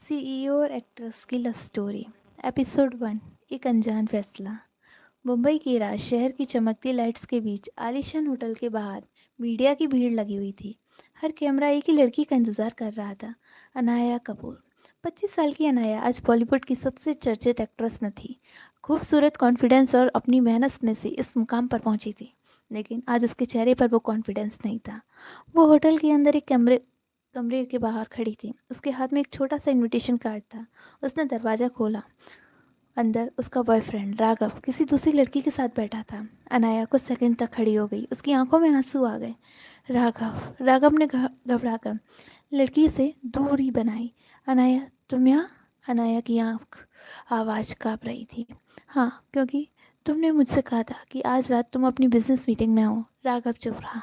CEO और actress की love story. Episode 1। एक अनजान फैसला। मुंबई की रात शहर की चमकती लाइट्स के बीच आलीशान होटल के बाहर मीडिया की भीड़ लगी हुई थी। हर कैमरा एक ही लड़की का इंतजार कर रहा था, अनाया कपूर। 25 साल की अनाया आज बॉलीवुड की सबसे चर्चित एक्ट्रेस में थी। खूबसूरत, कॉन्फिडेंस और अपनी मेहनत में से इस मुकाम पर पहुंची थी। लेकिन आज उसके चेहरे पर वो कॉन्फिडेंस नहीं था। वो होटल के अंदर एक कमरे कमरे के बाहर खड़ी थी। उसके हाथ में एक छोटा सा इनविटेशन कार्ड था। उसने दरवाज़ा खोला। अंदर उसका बॉयफ्रेंड राघव किसी दूसरी लड़की के साथ बैठा था। अनाया कुछ सेकंड तक खड़ी हो गई। उसकी आंखों में आंसू आ गए। राघव ने घबराकर लड़की से दूरी बनाई। अनाया, तुम यहाँ? अनाया की आवाज़ काँप रही थी। हाँ, क्योंकि तुमने मुझसे कहा था कि आज रात तुम अपनी बिजनेस मीटिंग में हो। राघव चुप रहा।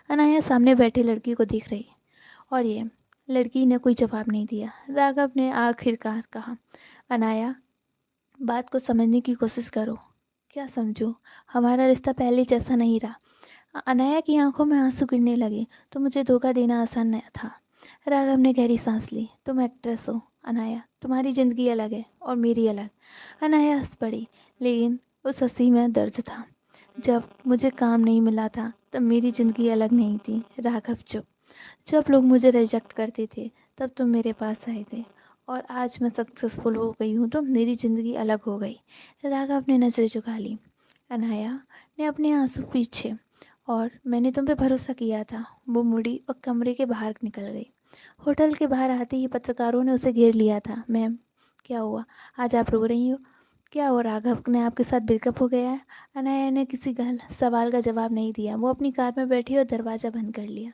अनाया सामने बैठी लड़की को देख रही। और ये लड़की ने कोई जवाब नहीं दिया। राघव ने आखिरकार कहा, अनाया, बात को समझने की कोशिश करो। क्या समझो? हमारा रिश्ता पहले जैसा नहीं रहा। अनाया की आंखों में आंसू गिरने लगे। तो मुझे धोखा देना आसान नहीं था। राघव ने गहरी सांस ली। तुम एक्ट्रेस हो अनाया, तुम्हारी ज़िंदगी अलग है और मेरी अलग। अनाया हंस पड़ी, लेकिन उस हंसी में दर्द था। जब मुझे काम नहीं मिला था तब मेरी ज़िंदगी अलग नहीं थी। राघव चुप। जब लोग मुझे रिजेक्ट करते थे तब तुम मेरे पास आए थे, और आज मैं सक्सेसफुल हो गई हूँ तो मेरी ज़िंदगी अलग हो गई। राघव ने नज़रें झुका ली। अनाया ने अपने आंसू पीछे, और मैंने तुम पे भरोसा किया था। वो मुड़ी और कमरे के बाहर निकल गई। होटल के बाहर आते ही पत्रकारों ने उसे घेर लिया था। मैम, क्या हुआ? आज आप रो रही हो? क्या हो, राघव ने आपके साथ ब्रेकअप हो गया है? अनाया ने किसी सवाल का जवाब नहीं दिया। वो अपनी कार में बैठी और दरवाज़ा बंद कर लिया।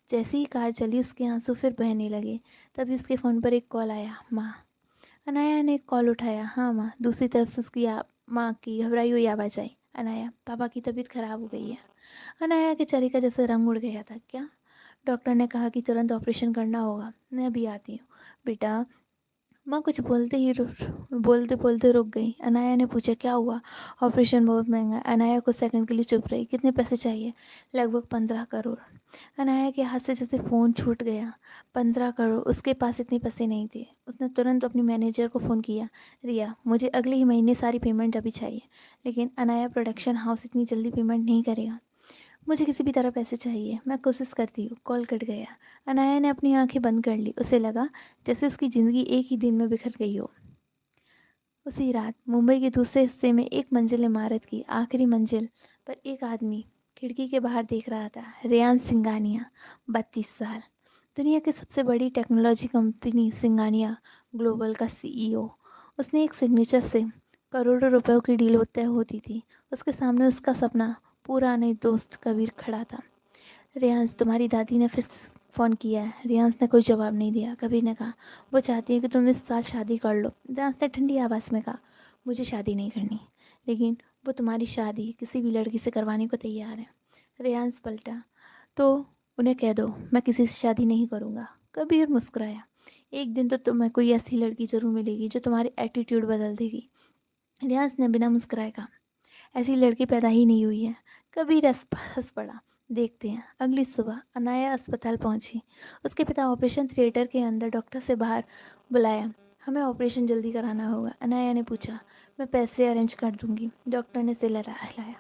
जैसे ही कार चली उसके आंसू फिर बहने लगे। तभी उसके फ़ोन पर एक कॉल आया। माँ। अनाया ने कॉल उठाया। हाँ माँ। दूसरी तरफ से उसकी माँ की घबराई हुई आवाज़ आई। अनाया, पापा की तबीयत खराब हो गई है। अनाया के चेहरे का जैसे रंग उड़ गया था। क्या? डॉक्टर ने कहा कि तुरंत ऑपरेशन करना होगा। मैं अभी आती हूँ। बेटा, माँ कुछ बोलते बोलते रुक गई। अनाया ने पूछा, क्या हुआ? ऑपरेशन बहुत महंगा है। अनाया कुछ सेकंड के लिए चुप रही। कितने पैसे चाहिए? लगभग 15 करोड़। अनाया के हाथ से जैसे फ़ोन छूट गया। 15 करोड़? उसके पास इतने पैसे नहीं थे। उसने तुरंत अपनी मैनेजर को फ़ोन किया। रिया, मुझे अगले ही महीने सारी पेमेंट अभी चाहिए। लेकिन अनाया, प्रोडक्शन हाउस इतनी जल्दी पेमेंट नहीं करेगा। मुझे किसी भी तरह पैसे चाहिए। मैं कोशिश करती हूँ। कॉल कट गया। अनाया ने अपनी आंखें बंद कर ली। उसे लगा जैसे उसकी ज़िंदगी एक ही दिन में बिखर गई हो। उसी रात मुंबई के दूसरे हिस्से में एक मंजिल इमारत की आखिरी मंजिल पर एक आदमी खिड़की के बाहर देख रहा था। रेयान सिंघानिया, 32 साल। दुनिया की सबसे बड़ी टेक्नोलॉजी कंपनी सिंघानिया ग्लोबल का सीईओ। उसने एक सिग्नेचर से करोड़ों रुपयों की डील तय होती थी। उसके सामने उसका सपना पूरा नहीं दोस्त कबीर खड़ा था। रियांश, तुम्हारी दादी ने फिर फ़ोन किया है। रियांश ने कोई जवाब नहीं दिया। कबीर ने कहा, वो चाहती है कि तुम इस साल शादी कर लो। रियांश ने ठंडी आवाज़ में कहा, मुझे शादी नहीं करनी, लेकिन वो तुम्हारी शादी किसी भी लड़की से करवाने को तैयार है। रियांश पलटा, तो उन्हें कह दो मैं किसी से शादी नहीं करूँगा। कबीर मुस्कुराया, एक दिन तो तुम्हें कोई ऐसी लड़की ज़रूर मिलेगी जो तुम्हारी एटीट्यूड बदल देगी। रियांश ने बिना मुस्कुराए कहा, ऐसी लड़की पैदा ही नहीं हुई है। कबीर हंस पड़ा। देखते हैं। अगली सुबह अनाया अस्पताल पहुंची। उसके पिता ऑपरेशन थिएटर के अंदर डॉक्टर से बाहर बुलाया। हमें ऑपरेशन जल्दी कराना होगा। अनाया ने पूछा, मैं पैसे अरेंज कर दूंगी। डॉक्टर ने सिर हिलाया।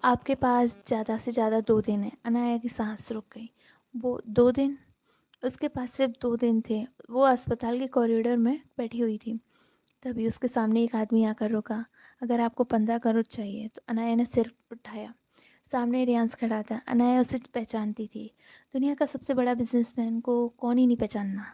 आपके पास ज़्यादा से ज़्यादा 2 दिन है। अनाया की सांस रुक गई। वो 2 दिन? उसके पास सिर्फ 2 दिन थे। वो अस्पताल के कॉरिडोर में बैठी हुई थी। तभी उसके सामने एक आदमी आकर रुका। अगर आपको 15 करोड़ चाहिए तो। अनाया ने सिर उठाया। सामने रियांश खड़ा था। अनाया उसे पहचानती थी। दुनिया का सबसे बड़ा बिजनेसमैन को कौन ही नहीं पहचानना।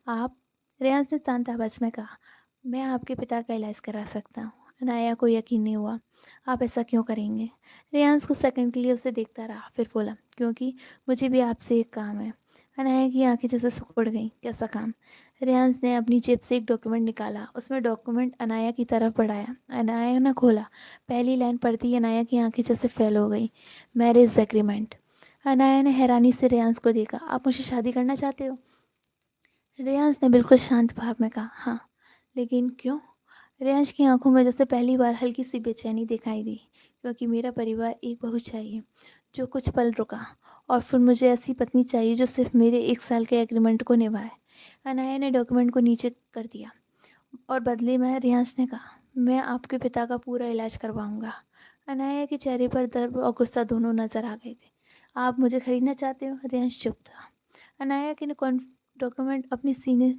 आप? रियांश ने शांत आवाज़ में कहा, मैं आपके पिता का इलाज करा सकता हूँ। अनाया को यकीन नहीं हुआ। आप ऐसा क्यों करेंगे? रियांश कुछ सेकंड के लिए उसे देखता रहा, फिर बोला, क्योंकि मुझे भी आपसे एक काम है। अनाया की आंखें जैसे सिकुड़ गईं। कैसा काम? रियांश ने अपनी जेब से एक डॉक्यूमेंट निकाला। उसमें डॉक्यूमेंट अनाया की तरफ बढ़ाया। अनाया ने खोला। पहली लाइन पढ़ती ही अनाया की आंखें जैसे फेल हो गई। Marriage agreement. अनाया ने हैरानी से रियांश को देखा। आप मुझे शादी करना चाहते हो? रियांश ने बिल्कुल शांत भाव में कहा, हाँ। लेकिन क्यों? रियांश की आंखों में जैसे पहली बार हल्की सी बेचैनी दिखाई दी। क्योंकि मेरा परिवार एक बहू चाहिए जो कुछ पल रुका, और फिर मुझे ऐसी पत्नी चाहिए जो सिर्फ मेरे 1 साल के एग्रीमेंट को निभाए। अनाया ने डॉक्यूमेंट को नीचे कर दिया और बदले में रियांश ने कहा, मैं आपके पिता का पूरा इलाज करवाऊंगा। अनाया के चेहरे पर दर्द और गुस्सा दोनों नजर आ गए थे। आप मुझे खरीदना चाहते हो? रियांश चुप था। अनाया के ने डॉक्यूमेंट अपने सीने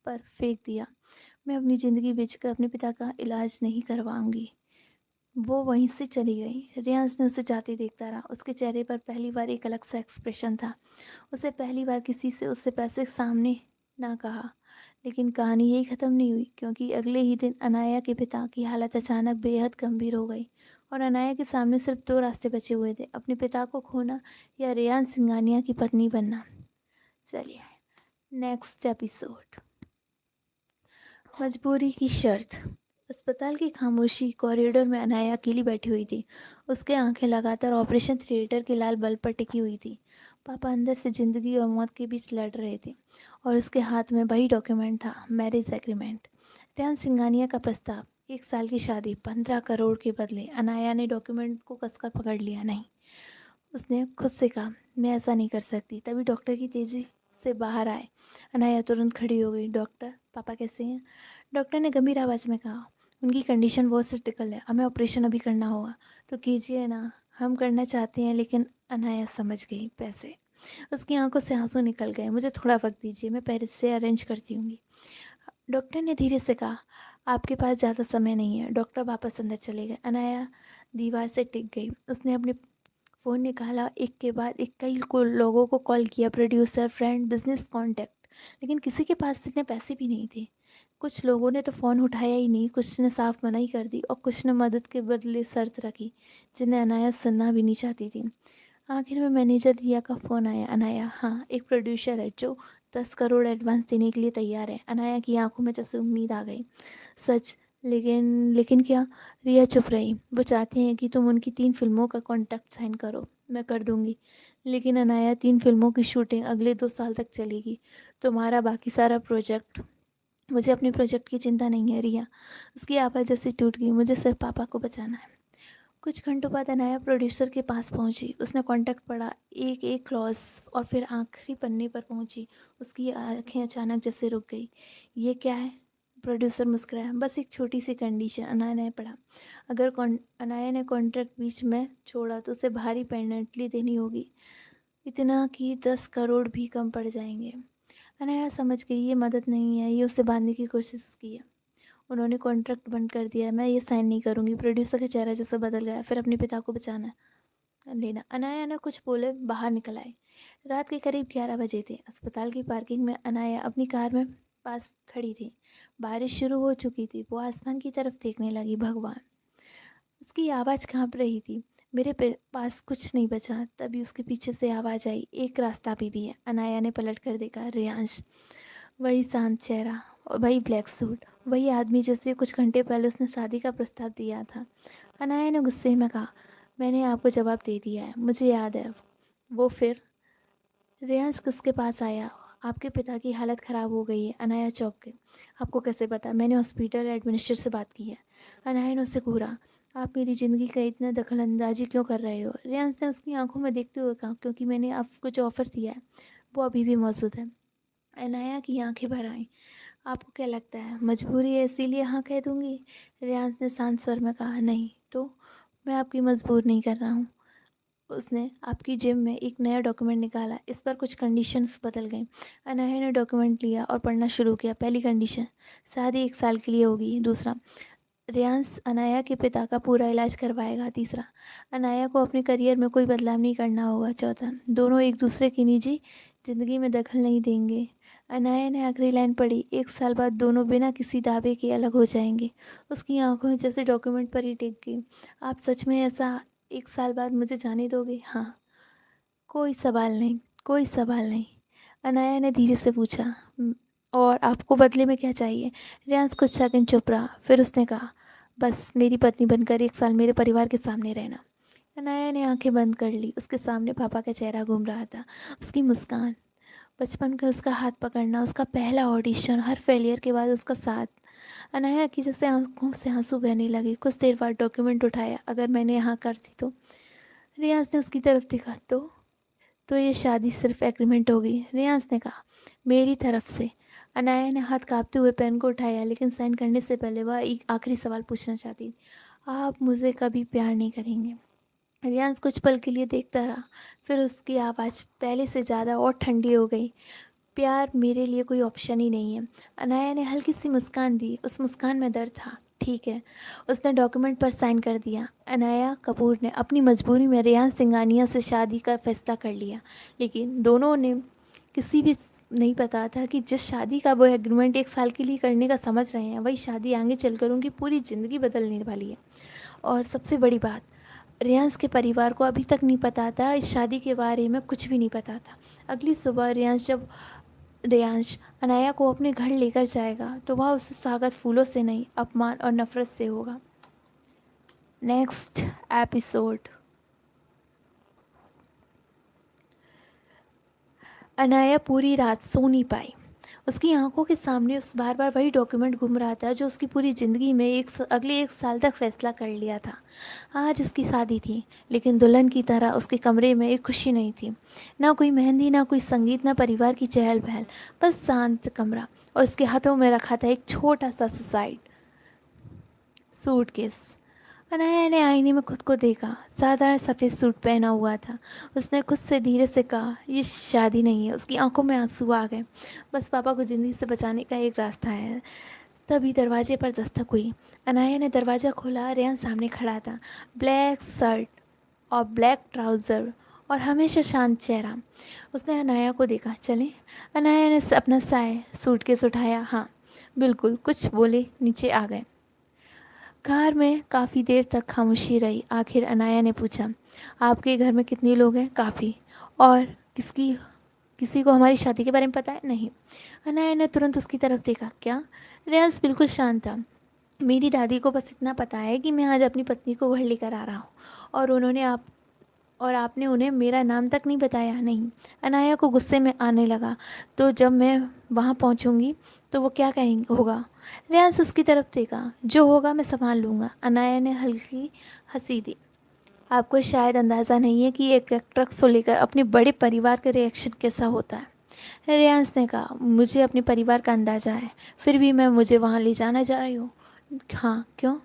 पर फेंक दिया। मैं अपनी ज़िंदगी बेचकर अपने पिता का इलाज नहीं करवाऊंगी। वो वहीं से चली गई। रियांश ने उसे जाते देखता रहा। उसके चेहरे पर पहली बार एक अलग सा एक्सप्रेशन था। उसे पहली बार किसी से उससे पैसे सामने ना कहा। लेकिन कहानी यही ख़त्म नहीं हुई, क्योंकि अगले ही दिन अनाया के पिता की हालत अचानक बेहद गंभीर हो गई और अनाया के सामने सिर्फ दो रास्ते बचे हुए थे, अपने पिता को खोना या रेयान सिंघानिया की पत्नी बनना। चलिए नेक्स्ट एपिसोड। मजबूरी की शर्त। अस्पताल की खामोशी कॉरिडोर में अनाया अकेली बैठी हुई थी। उसके आंखें लगातार ऑपरेशन थिएटर के लाल बल्ब पर टिकी हुई थी। पापा अंदर से जिंदगी और मौत के बीच लड़ रहे थे और उसके हाथ में वही डॉक्यूमेंट था, मैरिज एग्रीमेंट। रेयान सिंघानिया का प्रस्ताव, 1 साल की शादी, 15 करोड़ के बदले। अनाया ने डॉक्यूमेंट को कसकर पकड़ लिया। नहीं, उसने खुद से कहा, मैं ऐसा नहीं कर सकती। तभी डॉक्टर की तेज़ी से बाहर आए। अनाया तुरंत खड़ी हो गई। डॉक्टर, पापा कैसे हैं? डॉक्टर ने गंभीर आवाज़ में कहा, उनकी कंडीशन बहुत क्रिटिकल है, हमें ऑपरेशन अभी करना होगा। तो कीजिए ना, हम करना चाहते हैं। लेकिन अनाया समझ गई, पैसे। उसकी आंखों से आंसू निकल गए। मुझे थोड़ा वक्त दीजिए, मैं पेरिस से अरेंज करती हूँ। डॉक्टर ने धीरे से कहा, आपके पास ज़्यादा समय नहीं है। डॉक्टर वापस अंदर चले गए। अनाया दीवार से टिक गई। उसने अपने फ़ोन निकाला, एक के बाद एक कई लोगों को कॉल किया, प्रोड्यूसर, फ्रेंड, बिजनेस कॉन्टैक्ट। लेकिन किसी के पास इतने पैसे भी नहीं थे। कुछ लोगों ने तो फ़ोन उठाया ही नहीं, कुछ ने साफ मना ही कर दी और कुछ ने मदद के बदले शर्त रखी जिन्हें अनाया सुनना भी नहीं चाहती थी। आखिर में मैनेजर रिया का फ़ोन आया। अनाया, हाँ, एक प्रोड्यूसर है जो 10 करोड़ एडवांस देने के लिए तैयार है। अनाया की आंखों में जैसे उम्मीद आ गई। सच? लेकिन लेकिन क्या? रिया चुप रही। वो चाहते हैं कि तुम उनकी 3 फिल्मों का कॉन्ट्रैक्ट साइन करो। मैं कर दूंगी। लेकिन अनाया, 3 फिल्मों की शूटिंग अगले 2 साल तक चलेगी। तुम्हारा बाकी सारा प्रोजेक्ट। मुझे अपने प्रोजेक्ट की चिंता नहीं है रिया। उसकी आवाज़ जैसे टूट गई। मुझे सिर्फ पापा को बचाना है। कुछ घंटों बाद अनाया प्रोड्यूसर के पास पहुंची। उसने कॉन्ट्रैक्ट पढ़ा, एक एक क्लॉज, और फिर आखिरी पन्ने पर पहुंची। उसकी आंखें अचानक जैसे रुक गई। ये क्या है? प्रोड्यूसर मुस्कुराया। बस एक छोटी सी कंडीशन। अनाया ने पढ़ा, अगर अनाया ने कॉन्ट्रैक्ट बीच में छोड़ा तो उसे भारी पेनल्टी देनी होगी, इतना कि 10 करोड़ भी कम पड़ जाएंगे। अनाया समझ गई ये मदद नहीं है, ये उसे बांधने की कोशिश की है। उन्होंने कॉन्ट्रैक्ट बंद कर दिया है, मैं ये साइन नहीं करूँगी। प्रोड्यूसर का चेहरा जैसे बदल गया। फिर अपने पिता को बचाना लेना। अनाया ने कुछ बोले बाहर निकल आई। रात के करीब 11 बजे थे। अस्पताल की पार्किंग में अनाया अपनी कार में पास खड़ी थी। बारिश शुरू हो चुकी थी। वो आसमान की तरफ देखने लगी। भगवान, उसकी आवाज़ कांप रही थी। मेरे पास कुछ नहीं बचा। तभी उसके पीछे से आवाज़ आई, एक रास्ता भी है। अनाया ने पलट कर देखा। रियांश, वही शांत चेहरा और वही ब्लैक सूट, वही आदमी जिससे कुछ घंटे पहले उसने शादी का प्रस्ताव दिया था। अनाया ने गुस्से में कहा, मैंने आपको जवाब दे दिया है, मुझे याद है। वो फिर? रेयांश किसके पास आया? आपके पिता की हालत ख़राब हो गई है। अनाया चौंक गई। आपको कैसे पता? मैंने हॉस्पिटल एडमिनिस्ट्रेटर से बात की है। अनाया ने उससे घूरा, आप मेरी ज़िंदगी का इतना दखल अंदाजी क्यों कर रहे हो? रेयांश ने उसकी आंखों में देखते हुए कहा, क्योंकि मैंने आपको जो ऑफ़र दिया है वो अभी भी मौजूद है। अनाया की आंखें भर आईं। आपको क्या लगता है मजबूरी है इसीलिए हाँ कह दूंगी? रियांश ने शांत स्वर में कहा, नहीं तो। मैं आपकी मजबूर नहीं कर रहा हूँ। उसने आपकी जेब में एक नया डॉक्यूमेंट निकाला। इस पर कुछ कंडीशंस बदल गई। अनाया ने डॉक्यूमेंट लिया और पढ़ना शुरू किया। पहली कंडीशन, शादी 1 साल के लिए होगी। दूसरा, रियांश अनाया के पिता का पूरा इलाज करवाएगा। तीसरा, अनाया को अपने करियर में कोई बदलाव नहीं करना होगा। चौथा, दोनों एक दूसरे की निजी ज़िंदगी में दखल नहीं देंगे। अनाया ने आखिरी लाइन पढ़ी, 1 साल बाद दोनों बिना किसी दावे के अलग हो जाएंगे। उसकी आंखों जैसे डॉक्यूमेंट पर ही टिक गई। आप सच में ऐसा 1 साल बाद मुझे जाने दोगे? हाँ। कोई सवाल नहीं, कोई सवाल नहीं। अनाया ने धीरे से पूछा, और आपको बदले में क्या चाहिए?" रियांश कुछ सेकंड चुप रहा। फिर उसने कहा, बस मेरी पत्नी बनकर 1 साल मेरे परिवार के सामने रहना। अनाया ने आंखें बंद कर ली। उसके सामने पापा का चेहरा घूम रहा था। उसकी मुस्कान, बचपन का उसका हाथ पकड़ना, उसका पहला ऑडिशन, हर फेलियर के बाद उसका साथ। अनाया की जैसे आंखों से आंसू बहने लगे। कुछ देर बाद डॉक्यूमेंट उठाया। अगर मैंने यहाँ करती तो? रियांश ने उसकी तरफ देखा। तो ये शादी सिर्फ एग्रीमेंट होगी। रियांश ने कहा, मेरी तरफ से। अनाया ने हाथ कांपते हुए पेन को उठाया, लेकिन साइन करने से पहले वह एक आखिरी सवाल पूछना चाहती। आप मुझे कभी प्यार नहीं करेंगे? रियांश कुछ पल के लिए देखता रहा, फिर उसकी आवाज़ पहले से ज़्यादा और ठंडी हो गई। प्यार मेरे लिए कोई ऑप्शन ही नहीं है। अनाया ने हल्की सी मुस्कान दी, उस मुस्कान में दर्द था। ठीक है। उसने डॉक्यूमेंट पर साइन कर दिया। अनाया कपूर ने अपनी मजबूरी में रेहान सिंघानिया से शादी का फैसला कर लिया, लेकिन दोनों ने किसी भी नहीं पता था कि जिस शादी का वो एग्रीमेंट 1 साल के लिए करने का समझ रहे हैं, वही शादी आगे चलकर उनकी पूरी ज़िंदगी बदलने वाली है। और सबसे बड़ी बात, रियांश के परिवार को अभी तक नहीं पता था, इस शादी के बारे में कुछ भी नहीं पता था। अगली सुबह रियांश अनाया को अपने घर लेकर जाएगा, तो वह उससे स्वागत फूलों से नहीं, अपमान और नफरत से होगा। Next episode. अनाया पूरी रात सो नहीं पाई। उसकी आंखों के सामने उस बार बार वही डॉक्यूमेंट घूम रहा था जो उसकी पूरी ज़िंदगी में अगले 1 साल तक फैसला कर लिया था। आज उसकी शादी थी, लेकिन दुल्हन की तरह उसके कमरे में एक खुशी नहीं थी। ना कोई मेहंदी, ना कोई संगीत, ना परिवार की चहल पहल, बस शांत कमरा। और उसके हाथों में रखा था एक छोटा सा सुसाइड सूटकेस। अनाया ने आईने में खुद को देखा। साधारण सफ़ेद सूट पहना हुआ था। उसने खुद से धीरे से कहा, ये शादी नहीं है। उसकी आंखों में आंसू आ गए। बस पापा को ज़िंदगी से बचाने का एक रास्ता है। तभी दरवाजे पर दस्तक हुई। अनाया ने दरवाज़ा खोला। रेहान सामने खड़ा था, ब्लैक शर्ट और ब्लैक ट्राउज़र और हमेशा शांत चेहरा। उसने अनाया को देखा। चलें? अनाया ने अपना सूटकेस उठाया। हाँ बिल्कुल, कुछ बोले नीचे आ गए। कार में काफ़ी देर तक खामोशी रही। आखिर अनाया ने पूछा, आपके घर में कितने लोग हैं? काफ़ी। और किसकी किसी को हमारी शादी के बारे में पता है? नहीं। अनाया ने तुरंत उसकी तरफ देखा। क्या? रेयांश बिल्कुल शांत था। मेरी दादी को बस इतना पता है कि मैं आज अपनी पत्नी को घर लेकर आ रहा हूँ, और आपने उन्हें मेरा नाम तक नहीं बताया। नहीं। अनाया को गुस्से में आने लगा। तो जब मैं वहाँ पहुँचूँगी तो वो क्या कहेंगे होगा? रेयांश उसकी तरफ देखा। जो होगा मैं संभाल लूँगा। अनाया ने हल्की हंसी दी। आपको शायद अंदाज़ा नहीं है कि एक ट्रक को लेकर अपने बड़े परिवार का रिएक्शन कैसा होता है। रेयांश ने कहा, मुझे अपने परिवार का अंदाज़ा है, फिर भी मैं मुझे वहाँ ले जाना जा रही हूँ। हाँ, क्यों?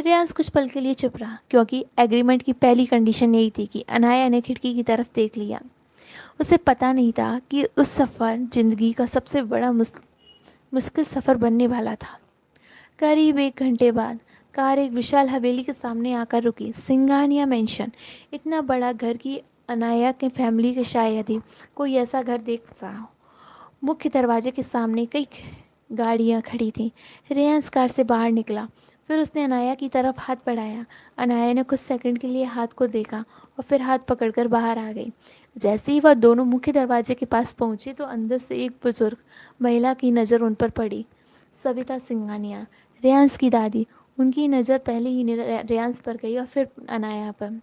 रेयांश कुछ पल के लिए चुप रहा, क्योंकि एग्रीमेंट की पहली कंडीशन यही थी कि अनाया ने खिड़की की तरफ देख लिया। उसे पता नहीं था कि उस सफ़र ज़िंदगी का सबसे बड़ा मुश्किल सफ़र बनने वाला था। करीब 1 घंटे बाद कार एक विशाल हवेली के सामने आकर रुकी। सिंघानिया मेंशन। इतना बड़ा घर कि अनाया के फैमिली के शायद ही कोई ऐसा घर देख सका हो। मुख्य दरवाजे के सामने कई गाड़ियां खड़ी थीं। रेयांश कार से बाहर निकला, फिर उसने अनाया की तरफ हाथ बढ़ाया। अनाया ने कुछ सेकंड के लिए हाथ को देखा और फिर हाथ पकड़कर बाहर आ गई। जैसे ही वह दोनों मुख्य दरवाजे के पास पहुंचे तो अंदर से एक बुजुर्ग महिला की नज़र उन पर पड़ी। सविता सिंघानिया, रेयांश की दादी। उनकी नज़र पहले ही रेयांश पर गई और फिर अनाया पर।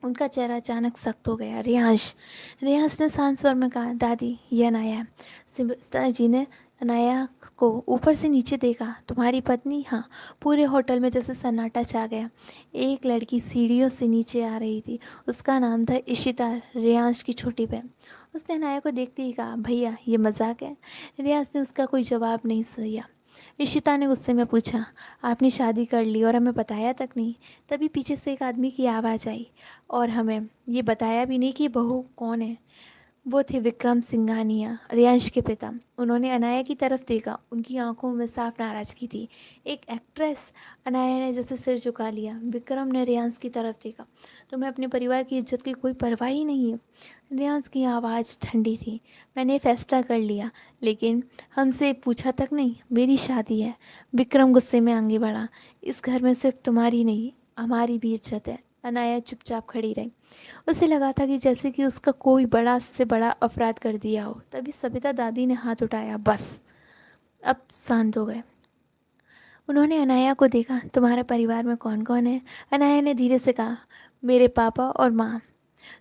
उनका चेहरा अचानक सख्त हो गया। रियांश। रियांश ने शांत स्वर में कहा, दादी ये अनाया है। सिस्टर जी ने अनाया को ऊपर से नीचे देखा। तुम्हारी पत्नी? हाँ। पूरे होटल में जैसे सन्नाटा छा गया। एक लड़की सीढ़ियों से नीचे आ रही थी। उसका नाम था इशिता, रियांश की छोटी बहन। उसने अनाया को देखते ही कहा, भैया ये मजाक है? रियांश ने उसका कोई जवाब नहीं दिया। इशिता ने गुस्से में पूछा, आपने शादी कर ली और हमें बताया तक नहीं? तभी पीछे से एक आदमी की आवाज़ आई, और हमें ये बताया भी नहीं कि बहू कौन है। वो थे विक्रम सिंघानिया, रियांश के पिता। उन्होंने अनाया की तरफ देखा। उनकी आंखों में साफ नाराज़गी थी। एक एक्ट्रेस? अनाया ने जैसे सिर झुका लिया। विक्रम ने रियांश की तरफ देखा। तुम्हें अपने परिवार की इज्जत की कोई परवाह ही नहीं है? रियांश की आवाज़ ठंडी थी। मैंने फैसला कर लिया, लेकिन हमसे पूछा तक नहीं। मेरी शादी है। विक्रम गुस्से में आगे बढ़ा। इस घर में सिर्फ तुम्हारी नहीं, हमारी भी इज्जत है। अनाया चुपचाप खड़ी रही। उसे लगा था कि जैसे कि उसका कोई बड़ा से बड़ा अपराध कर दिया हो। तभी सविता दादी ने हाथ उठाया। बस, अब शांत हो गए। उन्होंने अनाया को देखा। तुम्हारे परिवार में कौन कौन है? अनाया ने धीरे से कहा, मेरे पापा और माँ।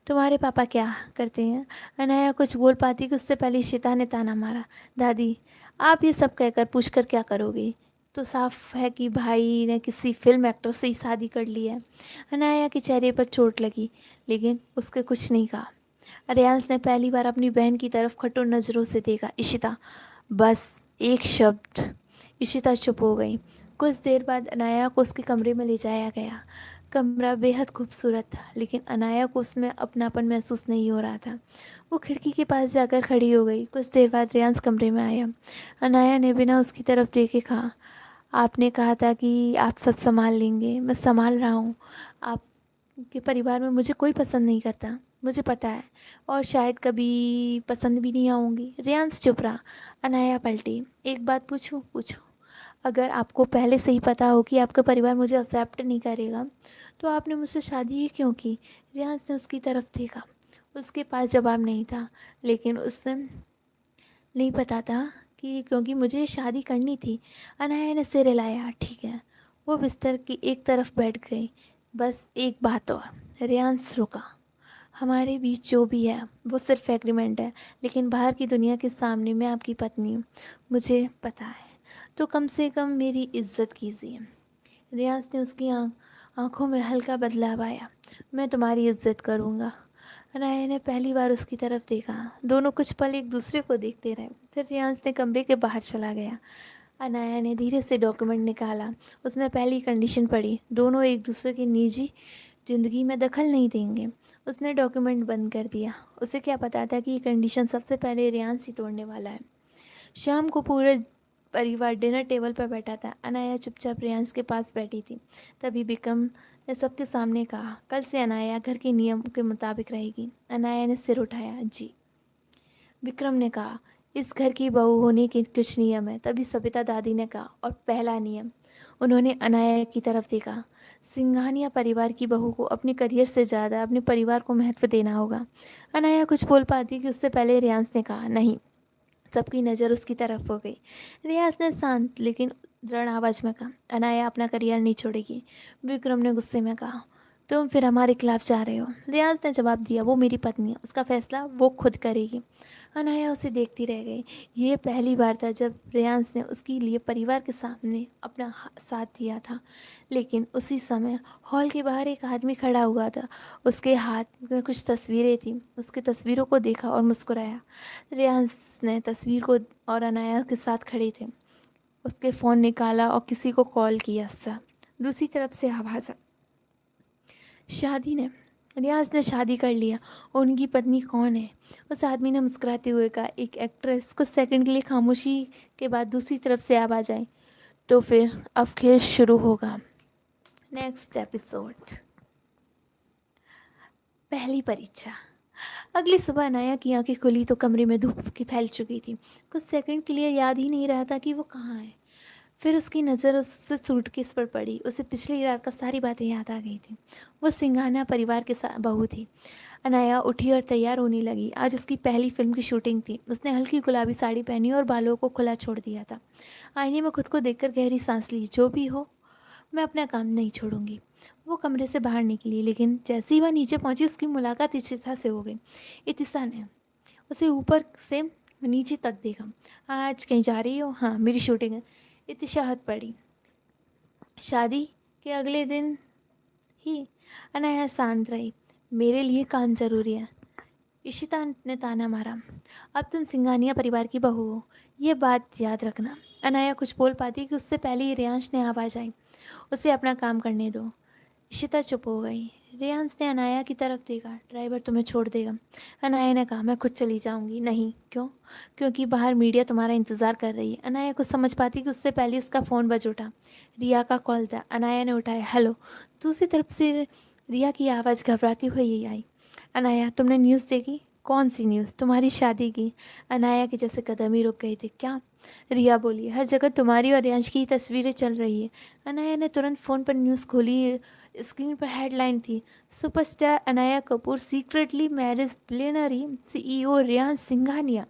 तुम्हारे पापा क्या करते हैं? अनाया कुछ बोल पाती कि उससे पहले इशिता ने ताना मारा, दादी आप ये सब कहकर पूछकर क्या करोगे? तो साफ है कि भाई ने किसी फिल्म एक्टर से ही शादी कर ली है। अनाया के चेहरे पर चोट लगी, लेकिन उसके कुछ नहीं कहा। रेयांश ने पहली बार अपनी बहन की तरफ कठोर नज़रों से देखा। इशिता, बस एक शब्द। इशिता चुप हो गई। कुछ देर बाद अनाया को उसके कमरे में ले जाया गया। कमरा बेहद खूबसूरत था, लेकिन अनाया को उसमें अपनापन महसूस नहीं हो रहा था। वो खिड़की के पास जाकर खड़ी हो गई। कुछ देर बाद रेयांश कमरे में आया। अनाया ने बिना उसकी तरफ देखे कहा, आपने कहा था कि आप सब संभाल लेंगे, मैं संभाल रहा हूँ। आपके परिवार में मुझे कोई पसंद नहीं करता, मुझे पता है, और शायद कभी पसंद भी नहीं आऊँगी। रेयांश चुप रहा। अनाया पलटी। एक बात पूछूं? पूछो। अगर आपको पहले से ही पता हो कि आपका परिवार मुझे एक्सेप्ट नहीं करेगा, तो आपने मुझसे शादी ही क्यों की? रेयांश ने उसकी तरफ देखा। उसके पास जवाब नहीं था, लेकिन उससे नहीं पता था कि क्योंकि मुझे शादी करनी थी। अनाया ने सिर हिलाया। ठीक है। वो बिस्तर की एक तरफ बैठ गई। बस एक बात और। रेयांश रुका। हमारे बीच जो भी है वो सिर्फ एग्रीमेंट है, लेकिन बाहर की दुनिया के सामने मैं आपकी पत्नी हूँ, मुझे पता है। तो कम से कम मेरी इज्जत कीजिए। रियाज ने उसकी आंखों में हल्का बदलाव आया। मैं तुम्हारी इज्जत करूँगा। अनाया ने पहली बार उसकी तरफ देखा। दोनों कुछ पल एक दूसरे को देखते रहे। फिर रियाज ने कमरे के बाहर चला गया। अनाया ने धीरे से डॉक्यूमेंट निकाला। उसने पहली कंडीशन पढ़ी, दोनों एक दूसरे की निजी ज़िंदगी में दखल नहीं देंगे। उसने डॉक्यूमेंट बंद कर दिया। उसे क्या पता था कि ये कंडीशन सबसे पहले रियांश ही तोड़ने वाला है। शाम को पूरे परिवार डिनर टेबल पर बैठा था। अनाया चुपचाप रियांश के पास बैठी थी। तभी विक्रम ने सबके सामने कहा, कल से अनाया घर के नियम के मुताबिक रहेगी। अनाया ने सिर उठाया। जी। विक्रम ने कहा, इस घर की बहू होने के कुछ नियम है। तभी सविता दादी ने कहा, और पहला नियम। उन्होंने अनाया की तरफ देखा। सिंघानिया परिवार की बहू को अपने करियर से ज़्यादा अपने परिवार को महत्व देना होगा। अनाया कुछ बोल पाती कि उससे पहले रियांश ने कहा, नहीं। सबकी नज़र उसकी तरफ हो गई। रियाज ने शांत लेकिन दृढ़ आवाज़ में कहा, अनाया अपना करियर नहीं छोड़ेगी। विक्रम ने गुस्से में कहा, तुम फिर हमारे खिलाफ जा रहे हो। रियाज ने जवाब दिया, वो मेरी पत्नी है, उसका फैसला वो खुद करेगी। अनाया उसे देखती रह गई। ये पहली बार था जब रियांश ने उसके लिए परिवार के सामने अपना साथ दिया था। लेकिन उसी समय हॉल के बाहर एक आदमी खड़ा हुआ था। उसके हाथ में कुछ तस्वीरें थीं। उसकी तस्वीरों को देखा और मुस्कुराया। रियांश ने तस्वीर को और अनाया के साथ खड़े थे। उसके फ़ोन निकाला और किसी को कॉल किया। सा दूसरी तरफ से आवाज़, शादी ने रियाज ने शादी कर लिया और उनकी पत्नी कौन है? उस आदमी ने मुस्कुराते हुए कहा। एक एक्ट्रेस। कुछ सेकंड के लिए खामोशी के बाद दूसरी तरफ से आवाज़ आई, तो फिर अब खेल शुरू होगा। Next episode. पहली परीक्षा। अगली सुबह अनाया की आंखें खुली तो कमरे में धूप की फैल चुकी थी। कुछ सेकंड के लिए याद ही नहीं रहा था कि वो कहाँ है। फिर उसकी नज़र उससे सूटकेस पर पड़ी। उसे पिछली रात का सारी बातें याद आ गई थी। वो सिंघाना परिवार के साथ बहू थी। अनाया उठी और तैयार होने लगी। आज उसकी पहली फिल्म की शूटिंग थी। उसने हल्की गुलाबी साड़ी पहनी और बालों को खुला छोड़ दिया था। आईने में खुद को देखकर गहरी सांस ली। जो भी हो, मैं अपना काम नहीं छोड़ूंगी। वो कमरे से बाहर निकली, लेकिन जैसे ही वह नीचे पहुंची उसकी मुलाकात इतिशा से हो गई। इतिशा ने उसे ऊपर से नीचे तक देखा। आज कहीं जा रही हो? हाँ, मेरी शूटिंग है। इतिशा हद पड़ी। शादी के अगले दिन ही? अनाया शांत रही। मेरे लिए काम ज़रूरी है। इशिता ने ताना मारा। अब तुम सिंघानिया परिवार की बहू हो, ये बात याद रखना। अनाया कुछ बोल पाती कि उससे पहले ही रियांश ने आवाज़ आई, उसे अपना काम करने दो। इशिता चुप हो गई। रियांश ने अनाया की तरफ देखा। ड्राइवर तुम्हें छोड़ देगा। अनाया ने कहा, मैं खुद चली जाऊंगी। नहीं। क्यों? क्योंकि बाहर मीडिया तुम्हारा इंतज़ार कर रही है। अनाया कुछ समझ पाती कि उससे पहले उसका फ़ोन बज उठा। रिया का कॉल था। अनाया ने उठाया। हेलो। दूसरी तरफ से रिया की आवाज़ घबराती हुई आई। अनाया, तुमने न्यूज़ देखी? कौन सी न्यूज़? तुम्हारी शादी की। अनाया के जैसे कदम ही रुक गए थे। क्या? रिया बोली, हर जगह तुम्हारी और यंश की तस्वीरें चल रही है। अनाया ने तुरंत फ़ोन पर न्यूज़ खोली। स्क्रीन पर हेडलाइन थी, superstar Anaya Kapoor secretly marriage billionaire CEO Riyansh Singhania.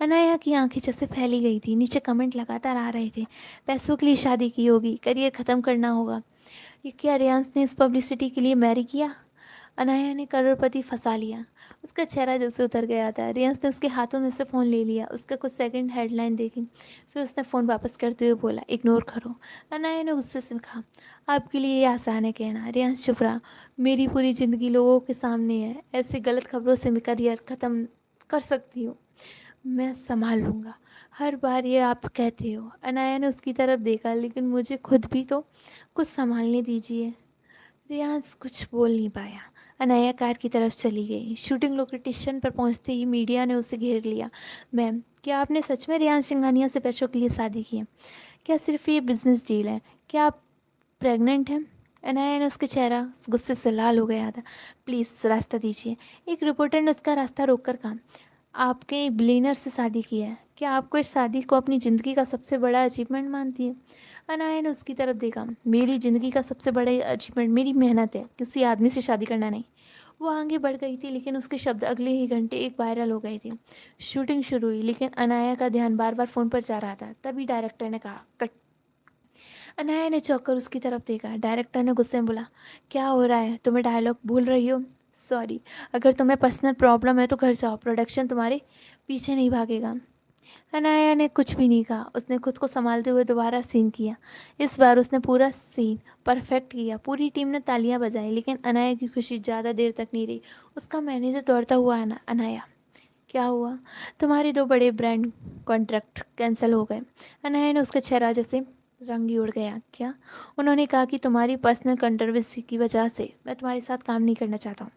Anaya की आंखें जैसे फैली गई थी। नीचे कमेंट लगातार आ रहे थे, पैसों के लिए शादी की होगी, करियर ख़त्म करना होगा। ये क्या रियांश ने इस पब्लिसिटी के लिए मैरी किया? अनाया ने करोड़पति फंसा लिया। उसका चेहरा जैसे उतर गया था। रियांस ने उसके हाथों में से फ़ोन ले लिया, उसका कुछ सेकंड हेडलाइन देखी, फिर उसने फ़ोन वापस करते हुए बोला, इग्नोर करो। अनाया ने गुस्से से कहा, आपके लिए ये आसान है कहना। रियांस चुप रहा। मेरी पूरी ज़िंदगी लोगों के सामने है, ऐसी गलत खबरों से मैं करियर ख़त्म कर सकती हूँ, मैं संभाल लूँगा। हर बार ये आप कहते हो। अनाया ने उसकी तरफ देखा, लेकिन मुझे खुद भी तो कुछ संभालने दीजिए। रियाज कुछ बोल नहीं पाया। अनाया कार की तरफ चली गई। शूटिंग लोकेशन पर पहुंचते ही मीडिया ने उसे घेर लिया। मैम, क्या आपने सच में रियाज सिंघानिया से पैसों के लिए शादी की है? क्या सिर्फ ये बिजनेस डील है? क्या आप प्रेग्नेंट हैं? अनाया ने उसके चेहरा गुस्से से लाल हो गया था। प्लीज़ रास्ता दीजिए। एक रिपोर्टर ने उसका रास्ता रोककर कहा, आपके बिलियनर से शादी की है, क्या आपको इस शादी को अपनी ज़िंदगी का सबसे बड़ा अचीवमेंट मानती है? अनाया ने उसकी तरफ देखा। मेरी ज़िंदगी का सबसे बड़ा अचीवमेंट मेरी मेहनत है, किसी आदमी से शादी करना नहीं। वो आगे बढ़ गई थी, लेकिन उसके शब्द अगले ही घंटे एक वायरल हो गए थे। शूटिंग शुरू हुई, लेकिन अनाया का ध्यान बार बार फ़ोन पर जा रहा था। तभी डायरेक्टर ने कहा, कट। अनाया ने चौंक उसकी तरफ देखा। डायरेक्टर ने गुस्से में बोला, क्या हो रहा है? तुम्हें डायलॉग भूल रही हो? सॉरी, अगर तुम्हें पर्सनल प्रॉब्लम है तो घर जाओ, प्रोडक्शन तुम्हारे पीछे नहीं भागेगा। अनाया ने कुछ भी नहीं कहा। उसने खुद को संभालते हुए दोबारा सीन किया। इस बार उसने पूरा सीन परफेक्ट किया। पूरी टीम ने तालियां बजाई, लेकिन अनाया की खुशी ज़्यादा देर तक नहीं रही। उसका मैनेजर दौड़ता हुआ आना, अनाया क्या हुआ? तुम्हारे 2 बड़े ब्रांड कॉन्ट्रैक्ट कैंसिल हो गए। अनाया ने उसका चेहरा जैसे रंग ही उड़ गया। क्या? उन्होंने कहा कि तुम्हारी पर्सनल कंट्रोवर्सी की वजह से मैं तुम्हारे साथ काम नहीं करना चाहता हूँ।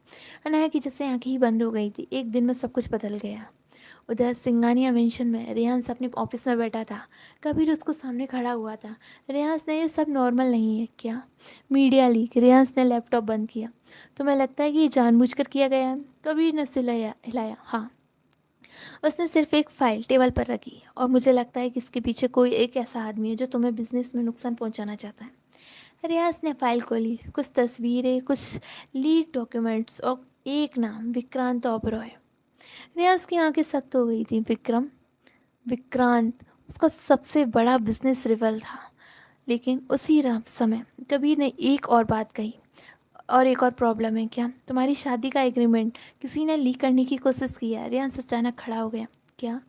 अनाया की जैसे आंखें ही बंद हो गई थी। एक दिन में सब कुछ बदल गया। उधर सिंघानिया मेंशन में रियांस अपने ऑफिस में बैठा था। कबीर उसको सामने खड़ा हुआ था। रियांस ने, ये सब नॉर्मल नहीं है क्या? Media leak. रियांस ने लैपटॉप बंद किया। तुम्हें लगता है कि ये जानबूझकर किया गया है? कबीर ने सिर हिलाया। हाँ। उसने सिर्फ एक फाइल टेबल पर रखी, और मुझे लगता है कि इसके पीछे कोई एक ऐसा आदमी है जो तुम्हें बिजनेस में नुकसान पहुंचाना चाहता है। रियाज ने फाइल खोली। कुछ तस्वीरें, कुछ लीक डॉक्यूमेंट्स और एक नाम, विक्रांत ओबरॉय। रियाज की आंखें सख्त हो गई थी। विक्रांत उसका सबसे बड़ा बिजनेस रिवल था। लेकिन उसी समय कबीर ने एक और बात कही, और एक और प्रॉब्लम है क्या? तुम्हारी शादी का एग्रीमेंट किसी ने लीक करने की कोशिश की है। रियांस अचानक खड़ा हो गया। क्या?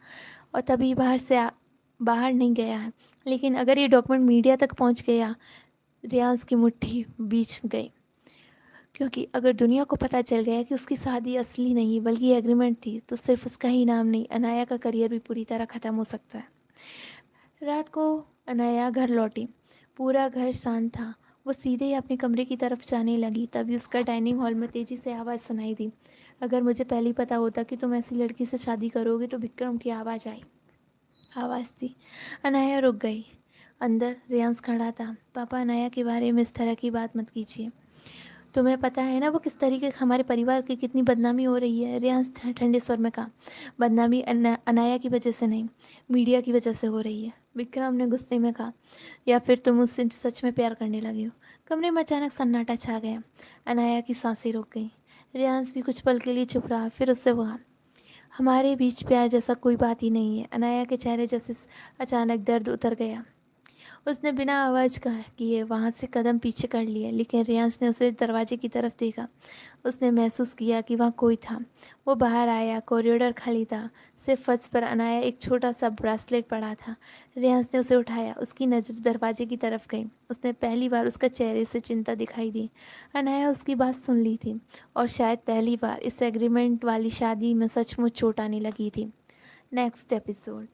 और तभी बाहर नहीं गया है, लेकिन अगर ये डॉक्यूमेंट मीडिया तक पहुंच गया। रियांस की मुट्ठी बीच गई, क्योंकि अगर दुनिया को पता चल गया कि उसकी शादी असली नहीं बल्कि एग्रीमेंट थी, तो सिर्फ उसका ही नाम नहीं, अनाया का करियर भी पूरी तरह ख़त्म हो सकता है। रात को अनाया घर लौटी। पूरा घर शांत था। वो सीधे ही अपने कमरे की तरफ जाने लगी, तभी उसका डाइनिंग हॉल में तेज़ी से आवाज़ सुनाई दी। अगर मुझे पहले ही पता होता कि तुम ऐसी लड़की से शादी करोगे तो विक्रम की आवाज़ थी। अनाया रुक गई। अंदर रियांस खड़ा था। पापा, अनाया के बारे में इस तरह की बात मत कीजिए। तुम्हें पता है ना वो किस तरीके हमारे परिवार की कितनी बदनामी हो रही है? रियांस ठंडे स्वर में कहा। बदनामी अनाया की वजह से नहीं, मीडिया की वजह से हो रही है। विक्रम ने गुस्से में कहा। या फिर तुम उससे सच में प्यार करने लगे हो? कमरे में अचानक सन्नाटा छा गया। अनाया की सांसें रुक गई। रियांस भी कुछ पल के लिए चुप रहा, फिर उससे कहा, हमारे बीच प्यार जैसा कोई बात ही नहीं है। अनाया के चेहरे जैसे अचानक दर्द उतर गया। उसने बिना आवाज़ कहा किए वहाँ से कदम पीछे कर लिए, लेकिन रियांस ने उसे दरवाजे की तरफ देखा। उसने महसूस किया कि वहाँ कोई था। वो बाहर आया। कॉरिडोर खाली था। सिर्फ फर्श पर अनाया एक छोटा सा ब्रेसलेट पड़ा था। रियांस ने उसे उठाया। उसकी नज़र दरवाजे की तरफ गई। उसने पहली बार उसका चेहरे से चिंता दिखाई दी। अनाया उसकी बात सुन ली थी, और शायद पहली बार इस एग्रीमेंट वाली शादी में सचमुच चोट आने लगी थी। Next episode.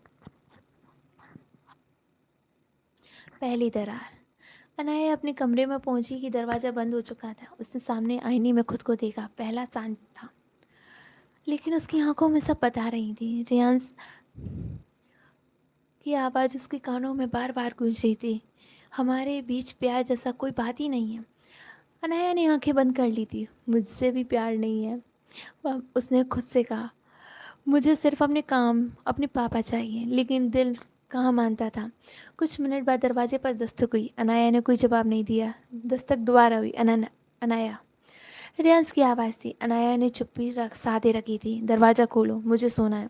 पहली दरार। अनाया अपने कमरे में पहुंची कि दरवाज़ा बंद हो चुका था। उसने सामने आईने में खुद को देखा। पहला शांत था, लेकिन उसकी आंखों में सब बता रही थी। रियांस की आवाज़ उसके कानों में बार बार गूंज रही थी। हमारे बीच प्यार जैसा कोई बात ही नहीं है। अनाया ने आंखें बंद कर ली थी। मुझसे भी प्यार नहीं है, उसने खुद से कहा। मुझे सिर्फ अपने काम, अपने पापा चाहिए। लेकिन दिल कहाँ मानता था। कुछ मिनट बाद दरवाजे पर दस्तक हुई। अनाया ने कोई जवाब नहीं दिया। दस्तक दोबारा हुई। अनाया। रियांस की आवाज़ थी। अनाया ने चुप्पी साधे रखी थी। दरवाज़ा खोलो, मुझे सोना है।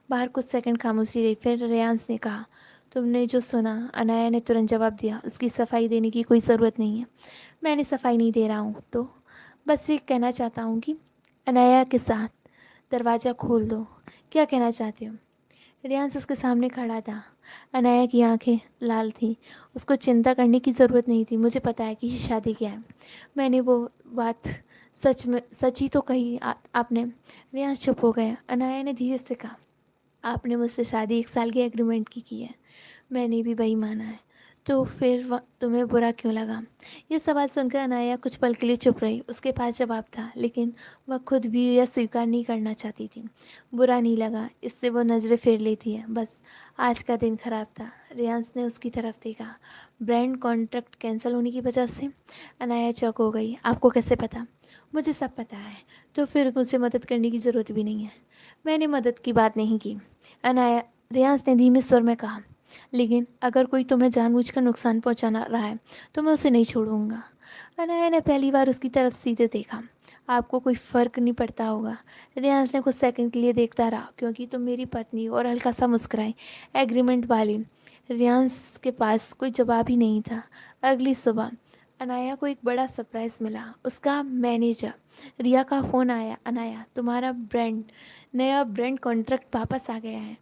बाहर कुछ सेकंड खामोशी रही। फिर रियांस ने कहा, तुमने जो सुना? अनाया ने तुरंत जवाब दिया, उसकी सफाई देने की कोई ज़रूरत नहीं है। मैंने सफाई नहीं दे रहा हूँ तो? बस ये कहना चाहता हूँ कि अनाया के साथ दरवाज़ा खोल दो। क्या कहना चाहते हो? रियांश उसके सामने खड़ा था। अनाया की आंखें लाल थीं। उसको चिंता करने की ज़रूरत नहीं थी। मुझे पता है कि ये शादी क्या है। मैंने वो बात सच ही तो कही। आपने। रियांश चुप हो गया। अनाया ने धीरे से कहा, आपने मुझसे शादी 1 साल की एग्रीमेंट की है। मैंने भी वही माना है। तो फिर तुम्हें बुरा क्यों लगा? ये सवाल सुनकर अनाया कुछ पल के लिए चुप रही। उसके पास जवाब था, लेकिन वह खुद भी यह स्वीकार नहीं करना चाहती थी। बुरा नहीं लगा, इससे वो नज़रें फेर लेती है। बस आज का दिन खराब था। रियांश ने उसकी तरफ देखा। ब्रांड कॉन्ट्रैक्ट कैंसिल होने की वजह से? अनाया चौंक हो गई। आपको कैसे पता? मुझे सब पता है। तो फिर मुझे मदद करने की ज़रूरत भी नहीं है। मैंने मदद की बात नहीं की, अनाया रियांश ने धीमे स्वर में कहा। लेकिन अगर कोई तुम्हें जानबूझकर नुकसान पहुंचाना रहा है तो मैं उसे नहीं छोड़ूंगा। अनाया ने पहली बार उसकी तरफ सीधे देखा। आपको कोई फ़र्क नहीं पड़ता होगा। रियांश ने कुछ सेकंड के लिए देखता रहा, क्योंकि तुम मेरी पत्नी, और हल्का सा मुस्कुराई। एग्रीमेंट वाली। रियांश के पास कोई जवाब ही नहीं था। अगली सुबह अनाया को एक बड़ा सरप्राइज़ मिला। उसका मैनेजर रिया का फ़ोन आया। अनाया, तुम्हारा नया ब्रांड कॉन्ट्रैक्ट वापस आ गया है।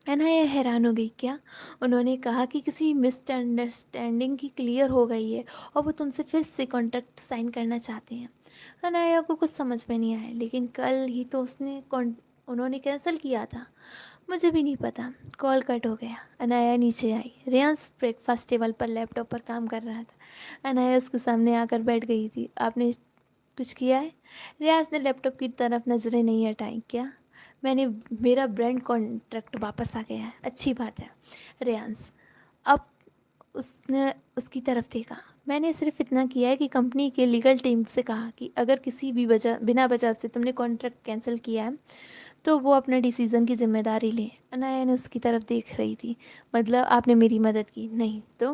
अनाया हैरान हो गई। क्या? उन्होंने कहा कि किसी मिसअंडरस्टैंडिंग की क्लियर हो गई है और वो तुमसे फिर से कॉन्ट्रैक्ट साइन करना चाहते हैं। अनाया को कुछ समझ में नहीं आया। लेकिन कल ही तो उन्होंने कैंसिल किया था। मुझे भी नहीं पता। कॉल कट हो गया। अनाया नीचे आई। रियांश ब्रेकफास्ट टेबल पर लैपटॉप पर काम कर रहा था। अनाया उसके सामने आकर बैठ गई थी। आपने कुछ किया है? रियाज ने लैपटॉप की तरफ नज़रें नहीं हटाई। क्या? मेरा ब्रांड कॉन्ट्रैक्ट वापस आ गया है। अच्छी बात है। रियांश अब उसने उसकी तरफ देखा। मैंने सिर्फ इतना किया है कि कंपनी के लीगल टीम से कहा कि अगर किसी भी बिना वजह से तुमने कॉन्ट्रैक्ट कैंसिल किया है तो वो अपने डिसीज़न की जिम्मेदारी लें। अनाया ने उसकी तरफ देख रही थी। मतलब आपने मेरी मदद की? नहीं तो?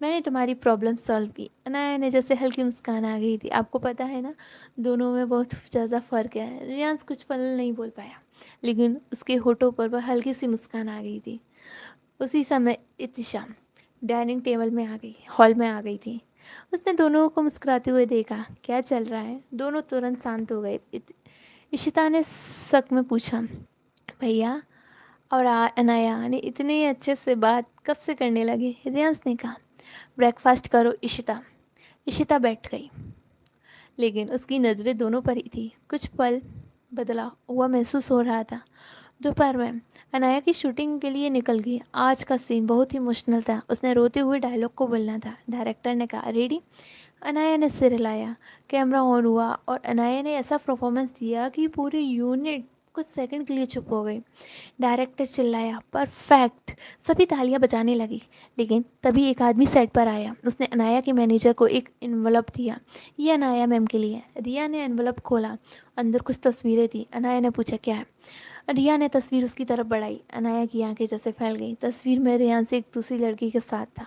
मैंने तुम्हारी प्रॉब्लम सॉल्व की। अनाया ने जैसे हल्की मुस्कान आ गई थी। आपको पता है ना, दोनों में बहुत ज़्यादा फ़र्क है। रियांश कुछ पल नहीं बोल पाया, लेकिन उसके होठों पर वह हल्की सी मुस्कान आ गई थी। उसी समय इतिशा डाइनिंग टेबल में आ गई हॉल में आ गई थी। उसने दोनों को मुस्कुराते हुए देखा। क्या चल रहा है? दोनों तुरंत शांत हो गए। इशिता ने शक में पूछा, भैया और अनाया ने इतने अच्छे से बात कब से करने लगे? रियांश ने कहा, ब्रेकफास्ट करो इशिता। इशिता बैठ गई, लेकिन उसकी नज़रें दोनों पर ही थी। कुछ पल बदला हुआ महसूस हो रहा था। दोपहर में अनाया की शूटिंग के लिए निकल गई। आज का सीन बहुत ही इमोशनल था। उसने रोते हुए डायलॉग को बोलना था। डायरेक्टर ने कहा, रेडी? अनाया ने सिर हिलाया। कैमरा ऑन हुआ और अनाया ने ऐसा परफॉर्मेंस दिया कि पूरी यूनिट कुछ सेकंड के लिए चुप हो गई। डायरेक्टर चिल्लाया, परफेक्ट। सभी तालियां बजाने लगी। लेकिन तभी एक आदमी सेट पर आया। उसने अनाया के मैनेजर को एक एनवलप दिया। ये अनाया मैम के लिए है। रिया ने एनवलप खोला। अंदर कुछ तस्वीरें थी। अनाया ने पूछा, क्या है? रिया ने तस्वीर उसकी तरफ बढ़ाई। अनाया की आंखें जैसे फैल गईं। तस्वीर में रियांश एक दूसरी लड़की के साथ था।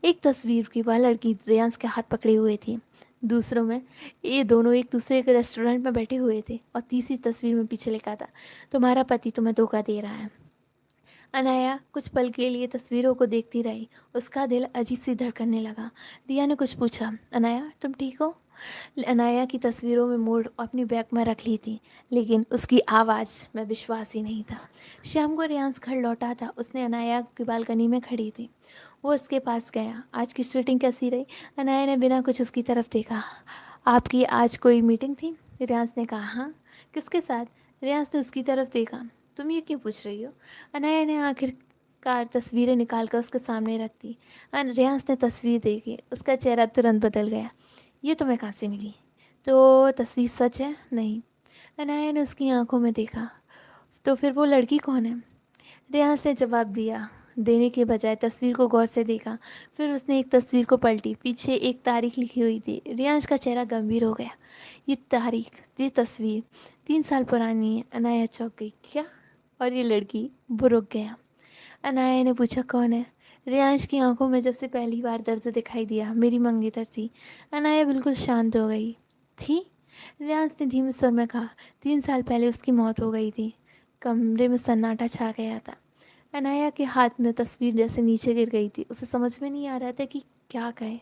एक तस्वीर की वह लड़की रियांश के हाथ पकड़े हुए थी। दूसरों में ये दोनों एक दूसरे के रेस्टोरेंट में बैठे हुए थे। और तीसरी तस्वीर में पीछे लिखा था, तुम्हारा पति तुम्हें धोखा दे रहा है। अनाया कुछ पल के लिए तस्वीरों को देखती रही। उसका दिल अजीब सी धड़कने लगा। रिया ने कुछ पूछा, अनाया तुम ठीक हो? अनाया की तस्वीरों में मोड़ अपनी बैग में रख ली थी, लेकिन उसकी आवाज़ में विश्वास ही नहीं था। शाम को रियांश घर लौटा था। उसने अनाया की बालकनी में खड़ी थी। वो उसके पास गया। आज की शूटिंग कैसी रही? अनाया ने बिना कुछ उसकी तरफ देखा। आपकी आज कोई मीटिंग थी? रियांश ने कहा, हाँ। किसके साथ? रियांश ने उसकी तरफ देखा। तुम ये क्यों पूछ रही हो? अनाया ने आखिरकार तस्वीरें निकाल कर उसके सामने रख दी। रियांश ने तस्वीर देखी। उसका चेहरा तुरंत बदल गया। ये तुम्हें कहाँ से मिली? तो तस्वीर सच है? नहीं। अनाया ने उसकी आंखों में देखा। तो फिर वो लड़की कौन है? रियांश ने जवाब दिया देने के बजाय तस्वीर को गौर से देखा। फिर उसने एक तस्वीर को पलटी। पीछे एक तारीख लिखी हुई थी। रियांश का चेहरा गंभीर हो गया। ये तारीख, ये तस्वीर 3 साल पुरानी है। अनाया चौंक गई। क्या? और ये लड़की? वो रुक गया। अनाया ने पूछा, कौन है? रियांश की आंखों में जैसे पहली बार दर्द दिखाई दिया। मेरी मंगेतर थी। अनाया बिल्कुल शांत हो गई। थी? रियांश ने धीमे स्वर में कहा, 3 साल पहले उसकी मौत हो गई थी। कमरे में सन्नाटा छा गया था। अनाया के हाथ में तस्वीर जैसे नीचे गिर गई थी। उसे समझ में नहीं आ रहा था कि क्या कहे।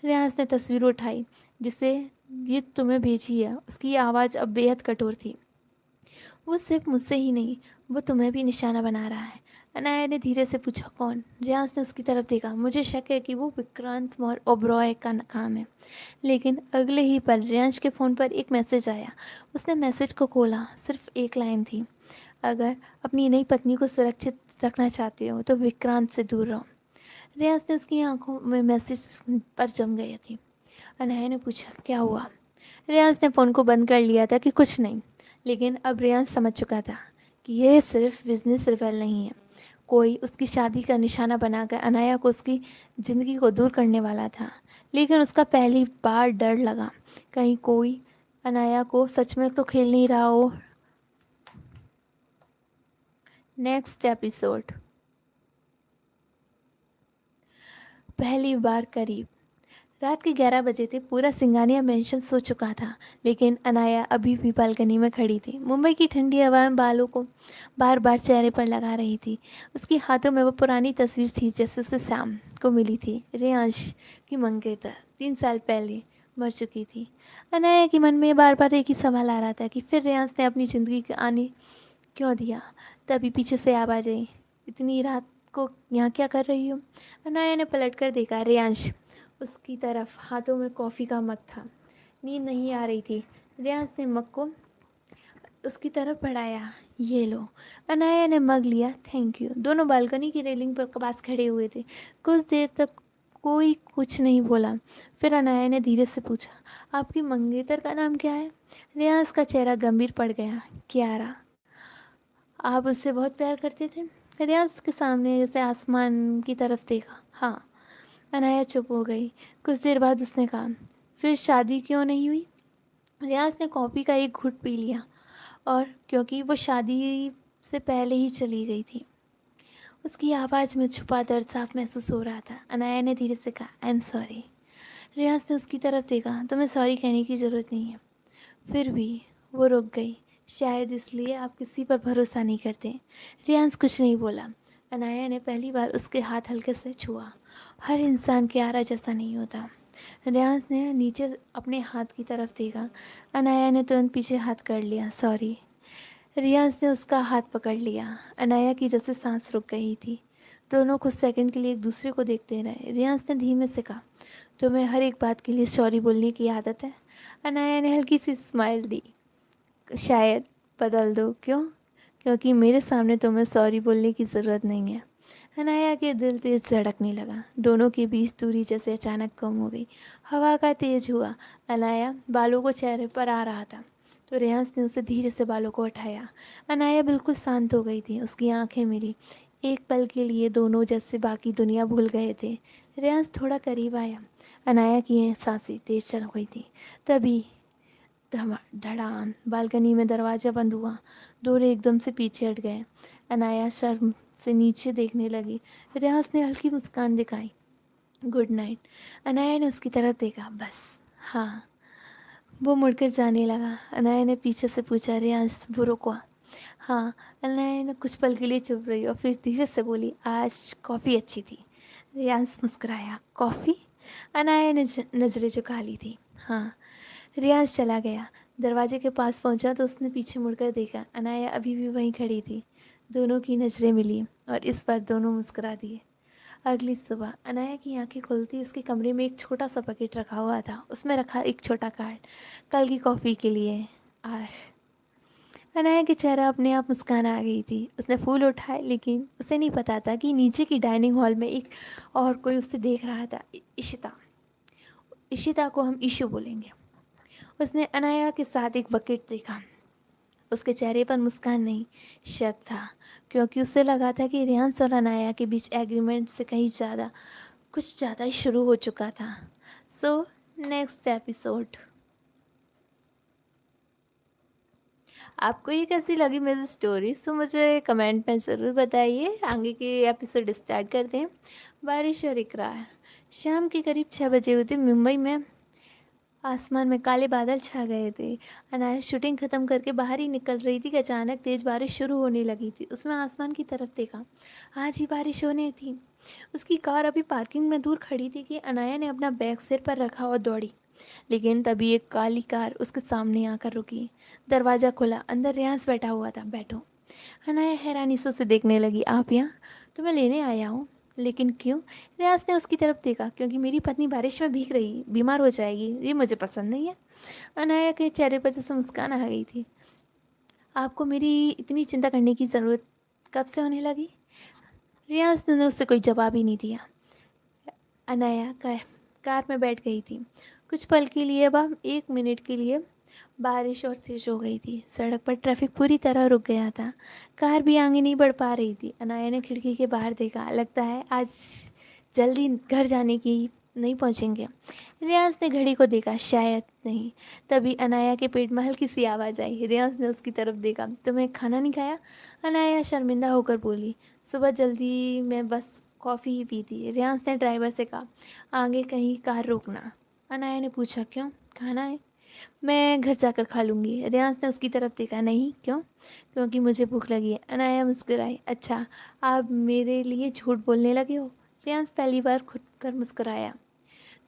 रियांश ने तस्वीर उठाई, जिसे ये तुम्हें भेजी है। उसकी आवाज़ अब बेहद कठोर थी। वो सिर्फ मुझसे ही नहीं, वो तुम्हें भी निशाना बना रहा है। अनाया ने धीरे से पूछा, कौन? रियाज ने उसकी तरफ देखा। मुझे शक है कि वो विक्रांत मौर्य ओबरॉय का काम है। लेकिन अगले ही पल रियांश के फ़ोन पर एक मैसेज आया। उसने मैसेज को खोला। सिर्फ एक लाइन थी, अगर अपनी नई पत्नी को सुरक्षित रखना चाहते हो तो विक्रांत से दूर रहो। रियांश ने उसकी आंखों में मैसेज पर जम गई थी। अनाया ने पूछा, क्या हुआ? रियांश ने फ़ोन को बंद कर लिया था कि कुछ नहीं। लेकिन अब रियांश समझ चुका था कि यह सिर्फ बिजनेस रिवेल नहीं है। कोई उसकी शादी का निशाना बनाकर अनाया को उसकी ज़िंदगी को दूर करने वाला था। लेकिन उसका पहली बार डर लगा, कहीं कोई अनाया को सच में तो खेल नहीं रहा हो। Next episode. पहली बार करीब। रात के 11 बजे थे। पूरा सिंगानिया मेंशन सो चुका था, लेकिन अनाया अभी भी बालकनी में खड़ी थी। मुंबई की ठंडी हवा में बालों को बार बार चेहरे पर लगा रही थी। उसके हाथों में वो पुरानी तस्वीर थी जैसे उसे शाम को मिली थी। रियांश की मंगेतर 3 साल पहले मर चुकी थी। अनाया के मन में बार बार एक ही सवाल आ रहा था कि फिर रियांश ने अपनी ज़िंदगी के आने क्यों दिया। तभी पीछे से आवाज़ आई, इतनी रात को यहाँ क्या कर रही हो? अनाया ने पलट कर देखा। रियांश उसकी तरफ, हाथों में कॉफ़ी का मग था। नींद नहीं आ रही थी। रियांश ने मग को उसकी तरफ बढ़ाया। ये लो। अनाया ने मग लिया। Thank you. दोनों बालकनी की रेलिंग पर पास खड़े हुए थे। कुछ देर तक कोई कुछ नहीं बोला। फिर अनाया ने धीरे से पूछा, आपकी मंगेतर का नाम क्या है? रियांश का चेहरा गंभीर पड़ गया। कियारा। आप उससे बहुत प्यार करते थे? रियांश के सामने जैसे आसमान की तरफ देखा। हाँ। अनाया चुप हो गई। कुछ देर बाद उसने कहा, फिर शादी क्यों नहीं हुई? रियाज ने कॉफ़ी का एक घूंट पी लिया। और क्योंकि वो शादी से पहले ही चली गई थी। उसकी आवाज़ में छुपा दर्द साफ महसूस हो रहा था। अनाया ने धीरे से कहा, आई एम सॉरी। रियाज ने उसकी तरफ देखा। तुम्हें सॉरी कहने की ज़रूरत नहीं है। फिर भी वो रुक गई। शायद इसलिए आप किसी पर भरोसा नहीं करते। रियांश कुछ नहीं बोला। अनाया ने पहली बार उसके हाथ हल्के से छुआ। हर इंसान कियारा जैसा नहीं होता। रियांश ने नीचे अपने हाथ की तरफ देखा। अनाया ने तुरंत पीछे हाथ कर लिया। सॉरी। रियांश ने उसका हाथ पकड़ लिया। अनाया की जैसे सांस रुक गई थी। दोनों कुछ सेकंड के लिए एक दूसरे को देखते रहे। रियांश ने धीमे से कहा, तुम्हें हर एक बात के लिए सॉरी बोलने की आदत है? अनाया ने हल्की सी स्माइल दी। शायद बदल दो। क्यों? क्योंकि मेरे सामने तुम्हें सॉरी बोलने की ज़रूरत नहीं है। अनाया के दिल तेज धड़कने लगा। दोनों के बीच दूरी जैसे अचानक कम हो गई। हवा का तेज हुआ। अनाया बालों को चेहरे पर आ रहा था तो रेयांश ने उसे धीरे से बालों को उठाया। अनाया बिल्कुल शांत हो गई थी। उसकी आंखें मिली। एक पल के लिए दोनों जैसे बाकी दुनिया भूल गए थे। रेयांश थोड़ा करीब आया। अनाया की सांसें तेज चल गई थी। तभी धड़ाम, बालकनी में दरवाज़ा बंद हुआ। दोनों एकदम से पीछे हट गए। अनाया शर्म से नीचे देखने लगी। रियाज ने हल्की मुस्कान दिखाई। Good night. अनाया ने उसकी तरफ देखा। बस। हाँ। वो मुड़कर जाने लगा। अनाया ने पीछे से पूछा, रियाज वो रुका? हाँ। अनाया ने कुछ पल के लिए चुप रही और फिर धीरे से बोली, आज कॉफ़ी अच्छी थी। रियाज मुस्कुराया। कॉफ़ी? अनाया ने नज़रें झुका ली थी। हाँ। रियाज चला गया। दरवाजे के पास पहुंचा तो उसने पीछे मुड़कर देखा। अनाया अभी भी वहीं खड़ी थी। दोनों की नज़रें मिली और इस बार दोनों मुस्कुरा दिए। अगली सुबह अनाया की आंखें खुलती उसके कमरे में एक छोटा सा बकेट रखा हुआ था। उसमें रखा एक छोटा कार्ड, कल की कॉफ़ी के लिए। और अनाया के चेहरा अपने आप मुस्कान आ गई थी। उसने फूल उठाए, लेकिन उसे नहीं पता था कि नीचे की डाइनिंग हॉल में एक और कोई उसे देख रहा था। इशिता। इशिता को हम ईशू बोलेंगे। उसने अनाया के साथ एक बकेट देखा। उसके चेहरे पर मुस्कान नहीं, शक था, क्योंकि उसे लगा था कि रियांश और अनाया के बीच एग्रीमेंट से कहीं ज़्यादा, कुछ ज़्यादा ही शुरू हो चुका था। So next episode. आपको ये कैसी लगी मेरी स्टोरी? सो मुझे कमेंट में ज़रूर बताइए। आगे के एपिसोड स्टार्ट करते हैं। बारिश और इकरार। शाम के करीब 6 बजे हुए थे। मुंबई में आसमान में काले बादल छा गए थे। अनाया शूटिंग ख़त्म करके बाहर ही निकल रही थी कि अचानक तेज़ बारिश शुरू होने लगी थी। उसने आसमान की तरफ देखा। आज ही बारिश होने थी। उसकी कार अभी पार्किंग में दूर खड़ी थी कि अनाया ने अपना बैग सिर पर रखा और दौड़ी। लेकिन तभी एक काली कार उसके सामने आकर रुकी। दरवाज़ा खुला, अंदर रियांस बैठा हुआ था। बैठो। अनाया हैरानी से उसे देखने लगी। आप यहाँ? तो मैं लेने आया हूँ। लेकिन क्यों? रियाज ने उसकी तरफ देखा। क्योंकि मेरी पत्नी बारिश में भीग रही, बीमार हो जाएगी, ये मुझे पसंद नहीं है। अनाया के चेहरे पर जैसे मुस्कान आ गई थी। आपको मेरी इतनी चिंता करने की ज़रूरत कब से होने लगी? रियाज ने उससे कोई जवाब ही नहीं दिया। अनाया कार में बैठ गई थी। कुछ पल के लिए, वह 1 मिनट के लिए, बारिश और तेज हो गई थी। सड़क पर ट्रैफिक पूरी तरह रुक गया था। कार भी आगे नहीं बढ़ पा रही थी। अनाया ने खिड़की के बाहर देखा। लगता है आज जल्दी घर जाने की नहीं पहुंचेंगे। रियाज ने घड़ी को देखा। शायद नहीं। तभी अनाया के पेट में हल्की सी आवाज़ आई। रियाज ने उसकी तरफ देखा। तुम्हें खाना नहीं खाया? अनाया शर्मिंदा होकर बोली। सुबह जल्दी मैं बस कॉफ़ी ही पी थी। रियाज ने ड्राइवर से कहा, आगे कहीं कार रोकना। अनाया ने पूछा, क्यों? खाना है? मैं घर जाकर खा लूँगी। रियांस ने उसकी तरफ देखा। नहीं, क्यों? क्योंकि मुझे भूख लगी है। अनाया मुस्कुराई। अच्छा, आप मेरे लिए झूठ बोलने लगे हो? रियांस पहली बार खुद कर मुस्कुराया।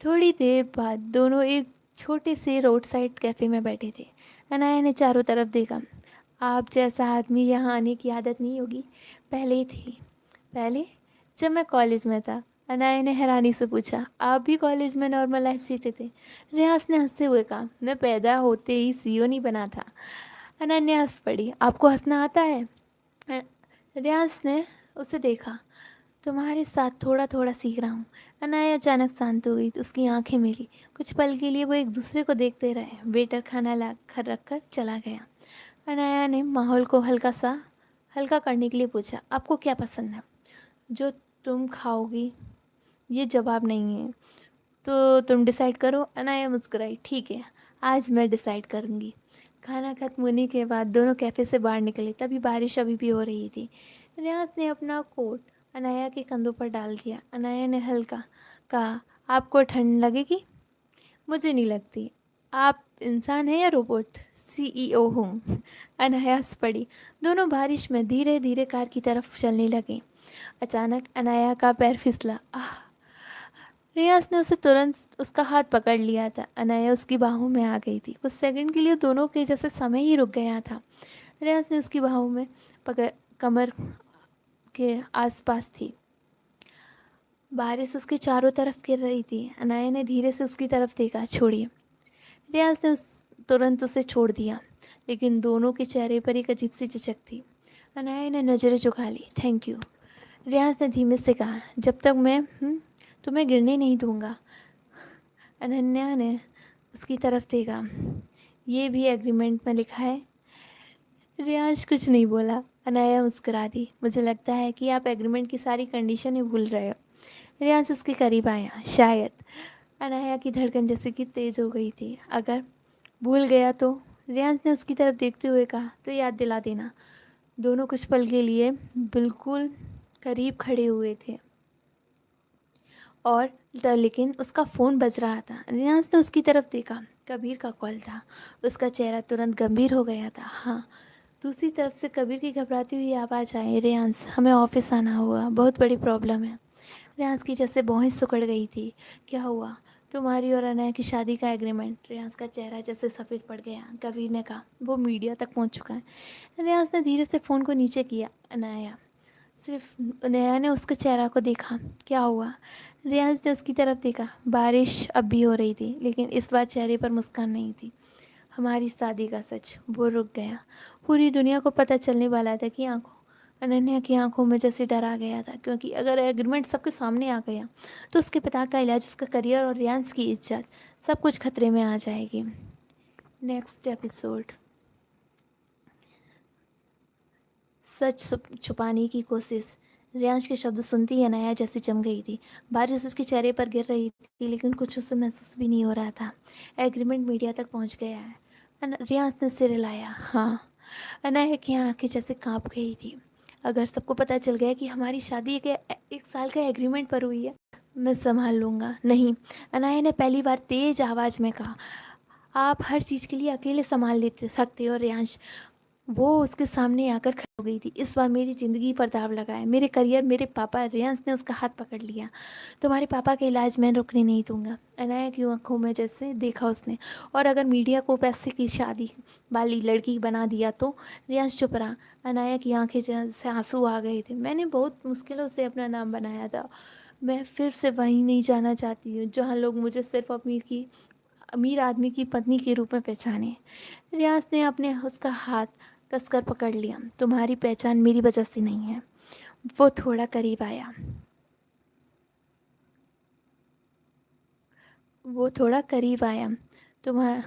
थोड़ी देर बाद दोनों एक छोटे से रोड साइड कैफ़े में बैठे थे। अनाया ने चारों तरफ देखा। आप जैसा आदमी यहाँ आने की आदत नहीं होगी। पहले थी। पहले? जब मैं कॉलेज में था। अनाया ने हैरानी से पूछा। आप भी कॉलेज में नॉर्मल लाइफ जीते थे? रियाज ने हंसते हुए कहा, मैं पैदा होते ही सीईओ नहीं बना था। अनन्या हंस पड़ी। आपको हंसना आता है? अ- रियाज ने उसे देखा। तुम्हारे साथ थोड़ा थोड़ा सीख रहा हूँ। अनाया अचानक शांत हो गई। तो उसकी आंखें मिली। कुछ पल के लिए वो एक दूसरे को देखते रहे। वेटर खाना ला कर रख कर चला गया। अनाया ने माहौल को हल्का करने के लिए पूछा, आपको क्या पसंद है? जो तुम खाओगी। ये जवाब नहीं है। तो तुम डिसाइड करो। अनाया मुस्कुराई। ठीक है, आज मैं डिसाइड करूँगी। खाना खत्म होने के बाद दोनों कैफ़े से बाहर निकले। तभी बारिश अभी भी हो रही थी। रियाज ने अपना कोट अनाया के कंधों पर डाल दिया। अनाया ने हल्का कहा, आपको ठंड लगेगी? मुझे नहीं लगती। आप इंसान हैं या रोबोट? सीईओ हूँ। अनाया हंस पड़ी। दोनों बारिश में धीरे धीरे कार की तरफ चलने लगे। अचानक अनाया का पैर फिसला। आह! रियाज ने उसे तुरंत उसका हाथ पकड़ लिया था। अनाया उसकी बाहों में आ गई थी। कुछ सेकंड के लिए दोनों के जैसे समय ही रुक गया था। रियाज ने उसकी बाहों में पकड़ कमर के आसपास थी। बारिश उसके चारों तरफ गिर रही थी। अनाया ने धीरे से उसकी तरफ देखा। छोड़िए। रियाज ने तुरंत उसे छोड़ दिया। लेकिन दोनों के चेहरे पर एक अजीब सी झिझक थी। अनाया ने नज़रें झुका ली। Thank you. रियाज ने धीमे से कहा, जब तक मैं तुम्हें गिरने नहीं दूंगा। अनन्या ने उसकी तरफ देखा। ये भी एग्रीमेंट में लिखा है? रियाज कुछ नहीं बोला। अनाया मुस्कुरा दी। मुझे लगता है कि आप एग्रीमेंट की सारी कंडीशन ही भूल रहे हो। रियाज उसके करीब आया। शायद। अनाया की धड़कन जैसे कि तेज़ हो गई थी। अगर भूल गया तो? रियाज ने उसकी तरफ देखते हुए कहा, तो याद दिला देना। दोनों कुछ पल के लिए बिल्कुल करीब खड़े हुए थे। और लेकिन उसका फ़ोन बज रहा था। रियांस ने उसकी तरफ देखा। कबीर का कॉल था। उसका चेहरा तुरंत गंभीर हो गया था। हाँ। दूसरी तरफ से कबीर की घबराती हुई आवाज़ आई। रियांस, हमें ऑफिस आना होगा, बहुत बड़ी प्रॉब्लम है। रियांस की जैसे भौहें सिकुड़ गई थी। क्या हुआ? तुम्हारी और अनाया की शादी का एग्रीमेंट। रियांस का चेहरा जैसे सफ़ेद पड़ गया। कबीर ने कहा, वो मीडिया तक पहुंच चुका है। रियांस ने धीरे से फ़ोन को नीचे किया। अनाया। सिर्फ नया ने उसके चेहरा को देखा। क्या हुआ? रियाज ने उसकी तरफ देखा। बारिश अब भी हो रही थी, लेकिन इस बार चेहरे पर मुस्कान नहीं थी। हमारी शादी का सच। वो रुक गया। पूरी दुनिया को पता चलने वाला था कि अनन्या की आंखों में जैसे डर आ गया था। क्योंकि अगर एग्रीमेंट सबके सामने आ गया तो उसके पिता का इलाज, उसका करियर और रियांस की इज्जत, सब कुछ खतरे में आ जाएगी। Next episode. सच छुपाने की कोशिश। रियांश के शब्द सुनती ही अनाया जैसी जम गई थी। बारिश उसके चेहरे पर गिर रही थी, लेकिन कुछ उसे महसूस भी नहीं हो रहा था। एग्रीमेंट मीडिया तक पहुंच गया है। रियांश ने सिर हिलाया। हाँ। अनाया की आंखें जैसे कांप गई थी। अगर सबको पता चल गया कि हमारी शादी एक साल का एग्रीमेंट पर हुई है, मैं संभाल लूँगा। नहीं। अनाया ने पहली बार तेज आवाज़ में कहा, आप हर चीज़ के लिए अकेले संभाल लेते सकते हो रियांश। वो उसके सामने आकर खड़ी हो गई थी। इस बार मेरी ज़िंदगी पर दाँव लगा है, मेरे करियर, मेरे पापा। रियांस ने उसका हाथ पकड़ लिया। तुम्हारे पापा का इलाज मैं रुकने नहीं दूंगा। अनाया की आंखों में जैसे देखा उसने। और अगर मीडिया को पैसे की शादी वाली लड़की बना दिया तो। रियांस चुप रहा। अनाया की आंखें जैसे आंसू आ गए थे। मैंने बहुत मुश्किलों से अपना नाम बनाया था। मैं फिर से वहीं नहीं जाना चाहती हूँ जहाँ लोग मुझे सिर्फ अमीर आदमी की पत्नी के रूप में पहचाने। रियाज ने अपने उसका हाथ कसकर पकड़ लिया। तुम्हारी पहचान मेरी वजह से नहीं है। वो थोड़ा करीब आया। वो थोड़ा करीब आया। तुम्हारा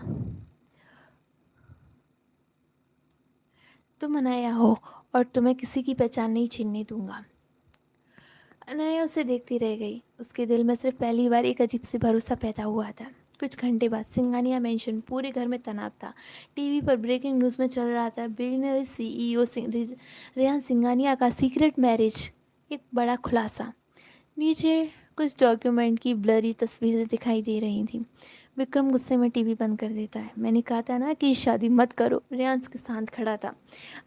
तुम अनाया हो और तुम्हें किसी की पहचान नहीं छीनने दूंगा। अनाया उसे देखती रह गई। उसके दिल में सिर्फ पहली बार एक अजीब सी भरोसा पैदा हुआ था। कुछ घंटे बाद सिंगानिया मेंशन। पूरे घर में तनाव था। टीवी पर ब्रेकिंग न्यूज़ में चल रहा था, बिलियनर सीईओ रेहान सिंगानिया का सीक्रेट मैरिज। एक बड़ा खुलासा। नीचे कुछ डॉक्यूमेंट की ब्लरी तस्वीरें दिखाई दे रही थी। विक्रम गुस्से में टीवी बंद कर देता है। मैंने कहा था ना कि शादी मत करो। रियांस के साथ खड़ा था।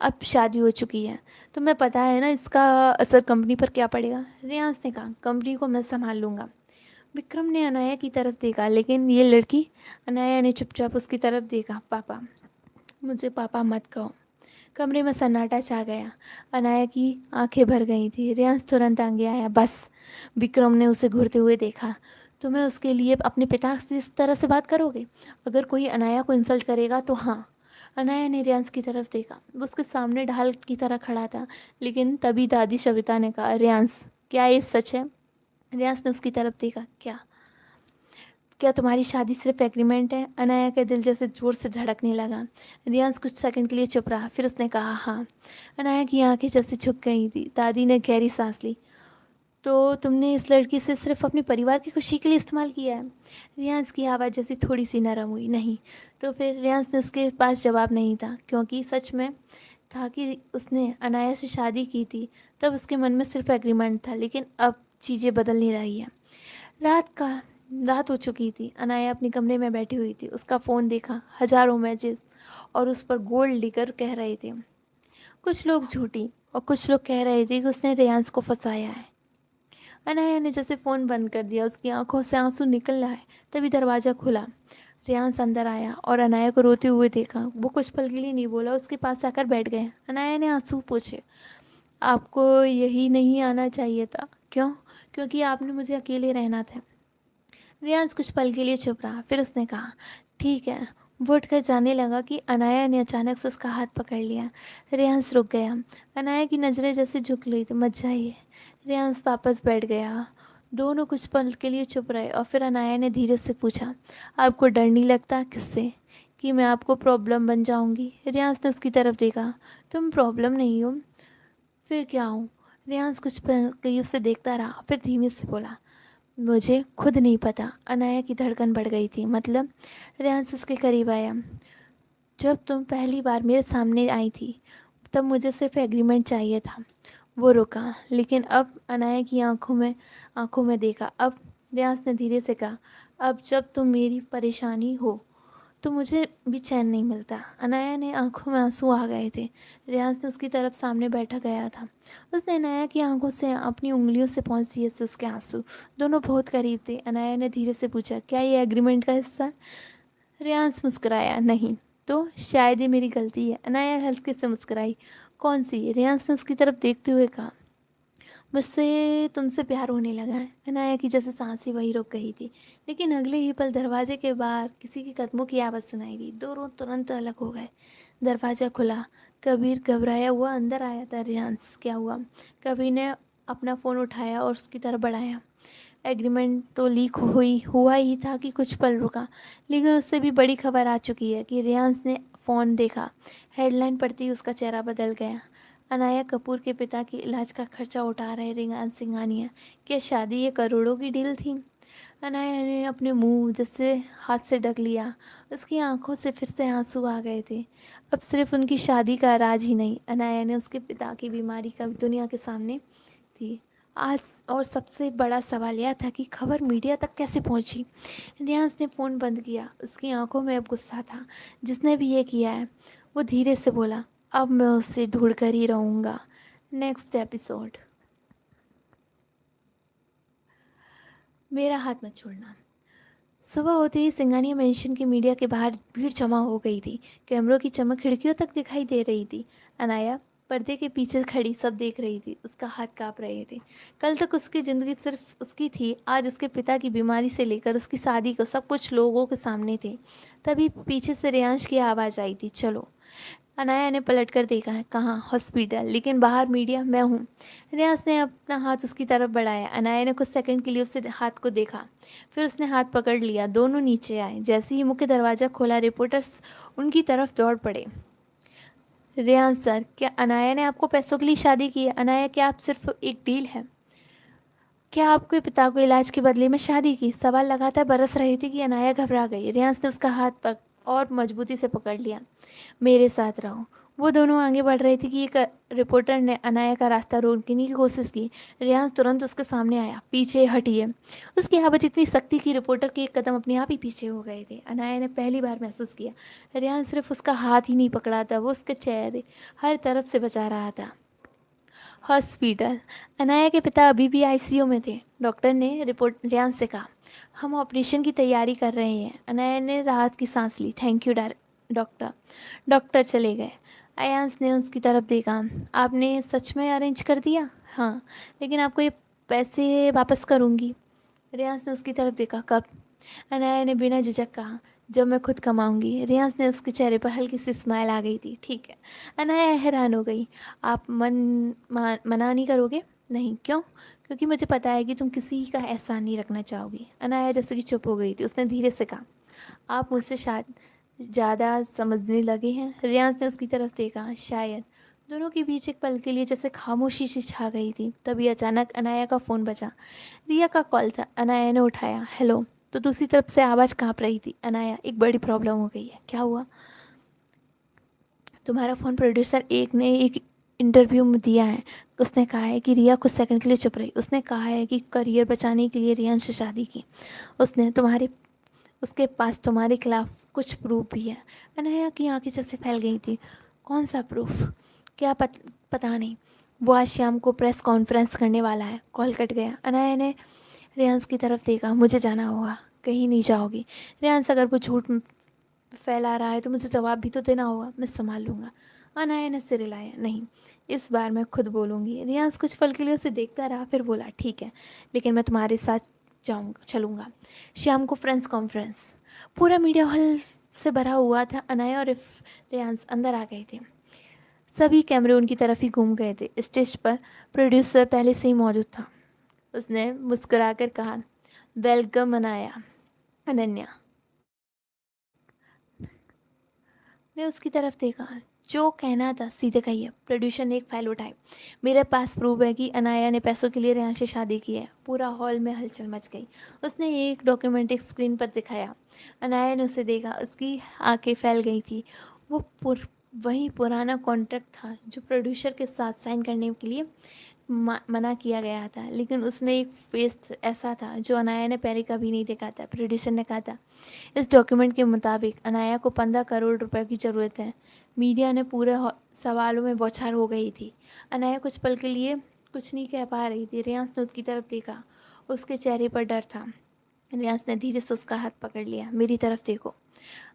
अब शादी हो चुकी है। तुम्हें पता है ना इसका असर कंपनी पर क्या पड़ेगा। रियांस ने कहा, कंपनी को मैं संभाल लूँगा। विक्रम ने अनाया की तरफ देखा, लेकिन ये लड़की। अनाया ने चुपचाप उसकी तरफ देखा। पापा, मुझे पापा मत कहो। कमरे में सन्नाटा छा गया। अनाया की आंखें भर गई थी। रियांस तुरंत आगे आया। बस। विक्रम ने उसे घूरते हुए देखा। तुम्हें उसके लिए अपने पिता से इस तरह से बात करोगे? अगर कोई अनाया को इंसल्ट करेगा तो हाँ। अनाया ने रियांस की तरफ देखा। वो उसके सामने ढाल की तरह खड़ा था। लेकिन तभी दादी सविता ने कहा, रियांस, क्या ये सच है? रियांस ने उसकी तरफ देखा। क्या? क्या तुम्हारी शादी सिर्फ एग्रीमेंट है? अनाया का दिल जैसे जोर से धड़कने लगा। रियांस कुछ सेकंड के लिए चुप रहा, फिर उसने कहा, हाँ। अनाया की आंखें जैसे झुक गई थी। दादी ने गहरी सांस ली। तो तुमने इस लड़की से सिर्फ अपने परिवार की खुशी के लिए इस्तेमाल किया है? रियांस की आवाज़ जैसी थोड़ी सी नरम हुई। नहीं। तो फिर? रियांस ने उसके पास जवाब नहीं था, क्योंकि सच में था कि उसने अनाया से शादी की थी तब उसके मन में सिर्फ एग्रीमेंट था। लेकिन अब चीज़ें बदल नहीं रही हैं। रात का रात हो चुकी थी। अनाया अपने कमरे में बैठी हुई थी। उसका फ़ोन देखा, हज़ारों मैसेज, और उस पर गोल्ड लिकर कह रहे थे। कुछ लोग झूठी और कुछ लोग कह रहे थे कि उसने रेयांस को फंसाया है। अनाया ने जैसे फ़ोन बंद कर दिया, उसकी आंखों से आंसू निकल आए। तभी दरवाज़ा खुला। रेयांस अंदर आया और अनाया को रोते हुए देखा। वो कुछ पल के लिए नहीं बोला, उसके पास आकर बैठ गए। अनाया ने आंसू पोंछे। आपको यही नहीं आना चाहिए था। क्यों? क्योंकि आपने मुझे अकेले रहना था। रियांस कुछ पल के लिए चुप रहा, फिर उसने कहा, ठीक है। वो उठकर जाने लगा कि अनाया ने अचानक से उसका हाथ पकड़ लिया। रियांस रुक गया। अनाया की नज़रें जैसे झुक रही थी। मत जाइए। रियांस वापस बैठ गया। दोनों कुछ पल के लिए चुप रहे और फिर अनाया ने धीरे से पूछा, आपको डर नहीं लगता? किससे? कि मैं आपको प्रॉब्लम बन जाऊंगी? रियांस ने उसकी तरफ देखा। तुम प्रॉब्लम नहीं हो। फिर क्या हूँ? रियांस कुछ पल के लिए उसे देखता रहा, फिर धीमे से बोला, मुझे खुद नहीं पता। अनाया की धड़कन बढ़ गई थी। मतलब? रेहांस उसके करीब आया। जब तुम पहली बार मेरे सामने आई थी तब मुझे सिर्फ एग्रीमेंट चाहिए था। वो रुका, लेकिन अब अनाया की आंखों में देखा। अब? रेहांस ने धीरे से कहा, अब जब तुम मेरी परेशानी हो तो मुझे भी चैन नहीं मिलता। अनाया ने आंखों में आंसू आ गए थे। रियाज ने उसकी तरफ सामने बैठा गया था। उसने अनाया की आंखों से अपनी उंगलियों से पहुँच दिए थे उसके आंसू। दोनों बहुत करीब थे। अनाया ने धीरे से पूछा, क्या ये एग्रीमेंट का हिस्सा है? रियाज मुस्कुराया, नहीं। तो शायद ये मेरी गलती है। अनाया हल्के से मुस्कुराई। कौन सी? रियाज ने उसकी तरफ देखते हुए कहा, मुझसे तुमसे प्यार होने लगा है। अनाया की जैसे सांसें वही रुक गई थी। लेकिन अगले ही पल दरवाजे के बाहर किसी के कदमों की आवाज़ सुनाई दी। दोनों तुरंत अलग हो गए। दरवाज़ा खुला। कबीर घबराया हुआ अंदर आया था। रियांस, क्या हुआ? कबीर ने अपना फ़ोन उठाया और उसकी तरफ बढ़ाया। एग्रीमेंट तो लीक हुआ ही था कि कुछ पल रुका, लेकिन उससे भी बड़ी खबर आ चुकी है कि रियांस ने फ़ोन देखा। हेडलाइन पढ़ते ही उसका चेहरा बदल गया। अनाया कपूर के पिता के इलाज का खर्चा उठा रहे रियांस सिंघानिया। क्या शादी ये करोड़ों की डील थी? अनाया ने अपने मुंह जैसे हाथ से ढक लिया। उसकी आंखों से फिर से आंसू आ गए थे। अब सिर्फ उनकी शादी का राज ही नहीं, अनाया ने उसके पिता की बीमारी का भी दुनिया के सामने थी आज। और सबसे बड़ा सवाल यह था कि खबर मीडिया तक कैसे पहुंची। रियांस ने फ़ोन बंद किया। उसकी आंखों में अब गुस्सा था। जिसने भी ये किया है। वो धीरे से बोला, अब मैं उसे ढूंढ कर ही रहूँगा। Next episode. मेरा हाथ मत छोड़ना। सुबह होते ही सिंघानिया मेंशन की मीडिया के बाहर भीड़ जमा हो गई थी। कैमरों की चमक खिड़कियों तक दिखाई दे रही थी। अनाया पर्दे के पीछे खड़ी सब देख रही थी। उसका हाथ कांप रहे थे। कल तक उसकी ज़िंदगी सिर्फ उसकी थी। आज उसके पिता की बीमारी से लेकर उसकी शादी को सब कुछ लोगों के सामने थे। तभी पीछे से रेयांश की आवाज़ आई थी, चलो। अनाया ने पलट कर देखा है। कहाँ? हॉस्पिटल, लेकिन बाहर मीडिया। मैं हूँ। रियाज ने अपना हाथ उसकी तरफ बढ़ाया। अनाया ने कुछ सेकंड के लिए उससे हाथ को देखा, फिर उसने हाथ पकड़ लिया। दोनों नीचे आए। जैसे ही मुख्य दरवाज़ा खोला, रिपोर्टर्स उनकी तरफ दौड़ पड़े। रियाज सर, क्या अनाया ने आपको पैसों के लिए शादी की है? अनाया, क्या आप सिर्फ एक डील है? क्या आपके पिता को इलाज के बदले में शादी की? सवाल लगातार बरस रहे थे कि अनाया घबरा गई। रियाज ने उसका हाथ और मजबूती से पकड़ लिया। मेरे साथ रहो। वो दोनों आगे बढ़ रहे थे कि एक रिपोर्टर ने अनाया का रास्ता रोकने की कोशिश की। रियाज तुरंत उसके सामने आया। पीछे हटिए। उसकी आवाज़ इतनी सख्ती कि रिपोर्टर के एक कदम अपने आप ही पीछे हो गए थे। अनाया ने पहली बार महसूस किया, रियाज सिर्फ उसका हाथ ही नहीं पकड़ा था, वो उसके चेहरे हर तरफ से बचा रहा था। हॉस्पिटल। अनाया के पिता अभी भी आईसीयू में थे। डॉक्टर ने रिपोर्ट रियाज से कहा, हम ऑपरेशन की तैयारी कर रहे हैं। अनाया ने राहत की सांस ली। Thank you doctor. डॉक्टर चले गए। अयांश ने उसकी तरफ देखा। आपने सच में अरेंज कर दिया? हाँ, लेकिन आपको ये पैसे वापस करूँगी। रियाज ने उसकी तरफ देखा। कब? अनाया ने बिना झिझक कहा, जब मैं खुद कमाऊंगी। रियाज ने उसके चेहरे पर हल्की सी स्माइल आ गई थी। ठीक है। अनाया हैरान हो गई। आप मना नहीं करोगे? नहीं। क्यों? क्योंकि मुझे पता है कि तुम किसी का एहसान नहीं रखना चाहोगी। अनाया जैसे कि चुप हो गई थी। उसने धीरे से कहा, आप मुझसे शायद ज़्यादा समझने लगे हैं। रियाज ने उसकी तरफ देखा। शायद। दोनों के बीच एक पल के लिए जैसे खामोशी सी छा गई थी। तभी अचानक अनाया का फ़ोन बजा। रिया का कॉल था। अनाया ने उठाया। हेलो। तो दूसरी तरफ से आवाज़ कांप रही थी। अनाया, एक बड़ी प्रॉब्लम हो गई है। क्या हुआ? तुम्हारा फ़ोन प्रोड्यूसर एक ने एक इंटरव्यू में दिया है। उसने कहा है कि रिया कुछ सेकंड के लिए चुप रही। उसने कहा है कि करियर बचाने के लिए रियान से शादी की। उसने तुम्हारे उसके पास तुम्हारे खिलाफ कुछ प्रूफ भी है। अनाया की आंखें जैसे फैल गई थी। कौन सा प्रूफ? क्या पता नहीं। वो आज शाम को प्रेस कॉन्फ्रेंस करने वाला है। कॉल कट गया। अनाया ने रेयांस की तरफ देखा। मुझे जाना होगा। कहीं नहीं जाओगी। रेयांस, अगर वो झूठ फैला रहा है तो मुझे जवाब भी तो देना होगा। मैं संभाल लूँगा। अनाया ने सिर हिलाया। नहीं, इस बार मैं खुद बोलूँगी। रियांस कुछ पल के लिए उसे देखता रहा, फिर बोला, ठीक है, लेकिन मैं तुम्हारे साथ चलूँगा शाम को प्रेस कॉन्फ्रेंस। पूरा मीडिया हॉल से भरा हुआ था। अनाया और रियांस अंदर आ गए थे। सभी कैमरे उनकी तरफ ही घूम गए थे। स्टेज पर प्रोड्यूसर पहले से ही मौजूद था। उसने मुस्कुराकर कहा, वेलकम अनाया। अनन्या ने उसकी तरफ देखा। जो कहना था सीधे कहिए। प्रोड्यूसर ने एक फाइल उठाई। मेरे पास प्रूफ है कि अनाया ने पैसों के लिए रेहान से शादी की है। पूरा हॉल में हलचल मच गई। उसने एक डॉक्यूमेंट एक स्क्रीन पर दिखाया। अनाया ने उसे देखा। उसकी आंखें फैल गई थी। वो वही पुराना कॉन्ट्रैक्ट था जो प्रोड्यूसर के साथ साइन करने के लिए मना किया गया था, लेकिन उसमें एक फेस ऐसा था जो अनाया ने पहले कभी नहीं देखा था। प्रोड्यूसर ने कहा था, इस डॉक्यूमेंट के मुताबिक अनाया को 15 करोड़ रुपए की ज़रूरत है। मीडिया ने पूरे सवालों में बौछार हो गई थी। अनाया कुछ पल के लिए कुछ नहीं कह पा रही थी। रियांस ने उसकी तरफ देखा। उसके चेहरे पर डर था। रियांस ने धीरे से उसका हाथ पकड़ लिया। मेरी तरफ देखो।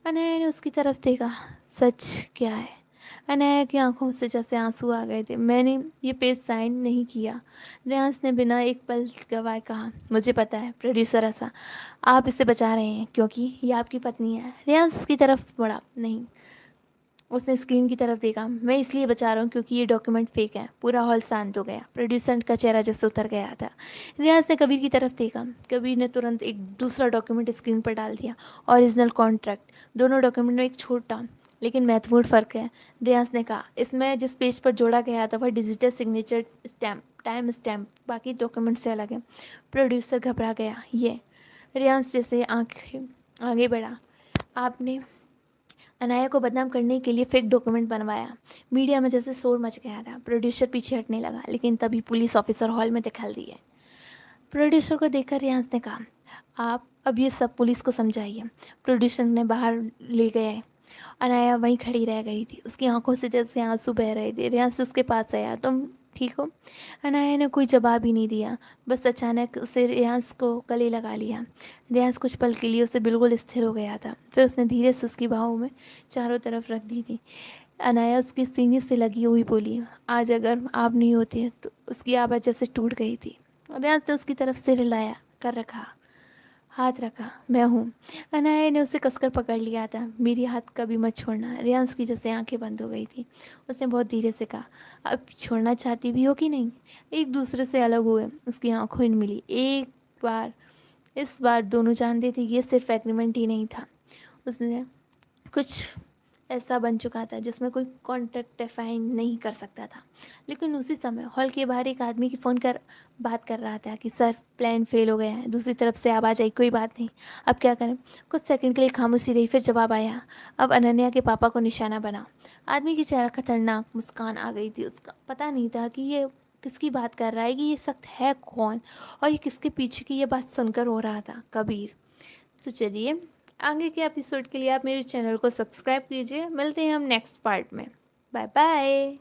अनाया ने उसकी तरफ देखा। सच क्या है? अनाया की आंखों से जैसे आंसू आ गए थे। मैंने ये पेज साइन नहीं किया। रियांस ने बिना एक पल गवाए कहा, मुझे पता है। प्रोड्यूसर ऐसा, आप इसे बचा रहे हैं क्योंकि ये आपकी पत्नी है। रियांस की तरफ बढ़ा। नहीं। उसने स्क्रीन की तरफ देखा। मैं इसलिए बचा रहा हूँ क्योंकि ये डॉक्यूमेंट फेक है। पूरा हॉल शांत हो गया। प्रोड्यूसर का चेहरा जैसे उतर गया था। रियाज ने कबीर की तरफ देखा। कबीर ने तुरंत एक दूसरा डॉक्यूमेंट स्क्रीन पर डाल दिया। Original contract. दोनों डॉक्यूमेंट में एक छोटा लेकिन महत्वपूर्ण फ़र्क है। रियाज ने कहा, इसमें जिस पेज पर जोड़ा गया था वह digital signature stamp, time stamp बाकी डॉक्यूमेंट से अलग है। प्रोड्यूसर घबरा गया। ये रियाज जैसे आंखें आगे बढ़ा। आपने अनाया को बदनाम करने के लिए फेक डॉक्यूमेंट बनवाया। मीडिया में जैसे शोर मच गया था। प्रोड्यूसर पीछे हटने लगा, लेकिन तभी पुलिस ऑफिसर हॉल में दिखाई दिए। प्रोड्यूसर को देखकर रियांस ने कहा, आप अब ये सब पुलिस को समझाइए। प्रोड्यूसर ने बाहर ले गए। अनाया वहीं खड़ी रह गई थी, उसकी आंखों से जैसे आंसू बह रहे थे। रेयांश उसके पास आया, तुम ठीक हो? अनाया ने कोई जवाब ही नहीं दिया, बस अचानक उसे रेयांश को गले लगा लिया। रेयांश कुछ पल के लिए उसे बिल्कुल स्थिर हो गया था, फिर उसने धीरे से उसकी बाहों में चारों तरफ रख दी थी। अनाया उसके सीने से लगी हुई बोली, आज अगर आप नहीं होते तो। उसकी आवाज़ जैसे टूट गई थी। रेयांश ने उसकी तरफ सिर हिलाया कर रखा, हाथ रखा, मैं हूँ। अनाया ने उसे कसकर पकड़ लिया था, मेरी हाथ कभी मत छोड़ना। रेयांश की जैसे आंखें बंद हो गई थी। उसने बहुत धीरे से कहा, अब छोड़ना चाहती भी हो कि नहीं? एक दूसरे से अलग हुए उसकी आंखों में मिली एक बार। इस बार दोनों जानते थे ये सिर्फ एग्रीमेंट ही नहीं था, उसने कुछ ऐसा बन चुका था जिसमें कोई कॉन्ट्रैक्ट डिफाइन नहीं कर सकता था। लेकिन उसी समय हॉल के बाहर एक आदमी की फ़ोन कर बात कर रहा था कि सर प्लान फेल हो गया है। दूसरी तरफ से आवाज़ आई, कोई बात नहीं, अब क्या करें? कुछ सेकंड के लिए खामोशी रही, फिर जवाब आया, अब अनन्या के पापा को निशाना बना। आदमी की चेहरा खतरनाक मुस्कान आ गई थी, उसका पता नहीं था कि ये किसकी बात कर रहा है, कि ये सख्त है कौन, और ये किसके पीछे की ये बात सुनकर हो रहा था। कबीर। तो चलिए, आगे के एपिसोड के लिए आप मेरे चैनल को सब्सक्राइब कीजिए। मिलते हैं हम नेक्स्ट पार्ट में। Bye bye.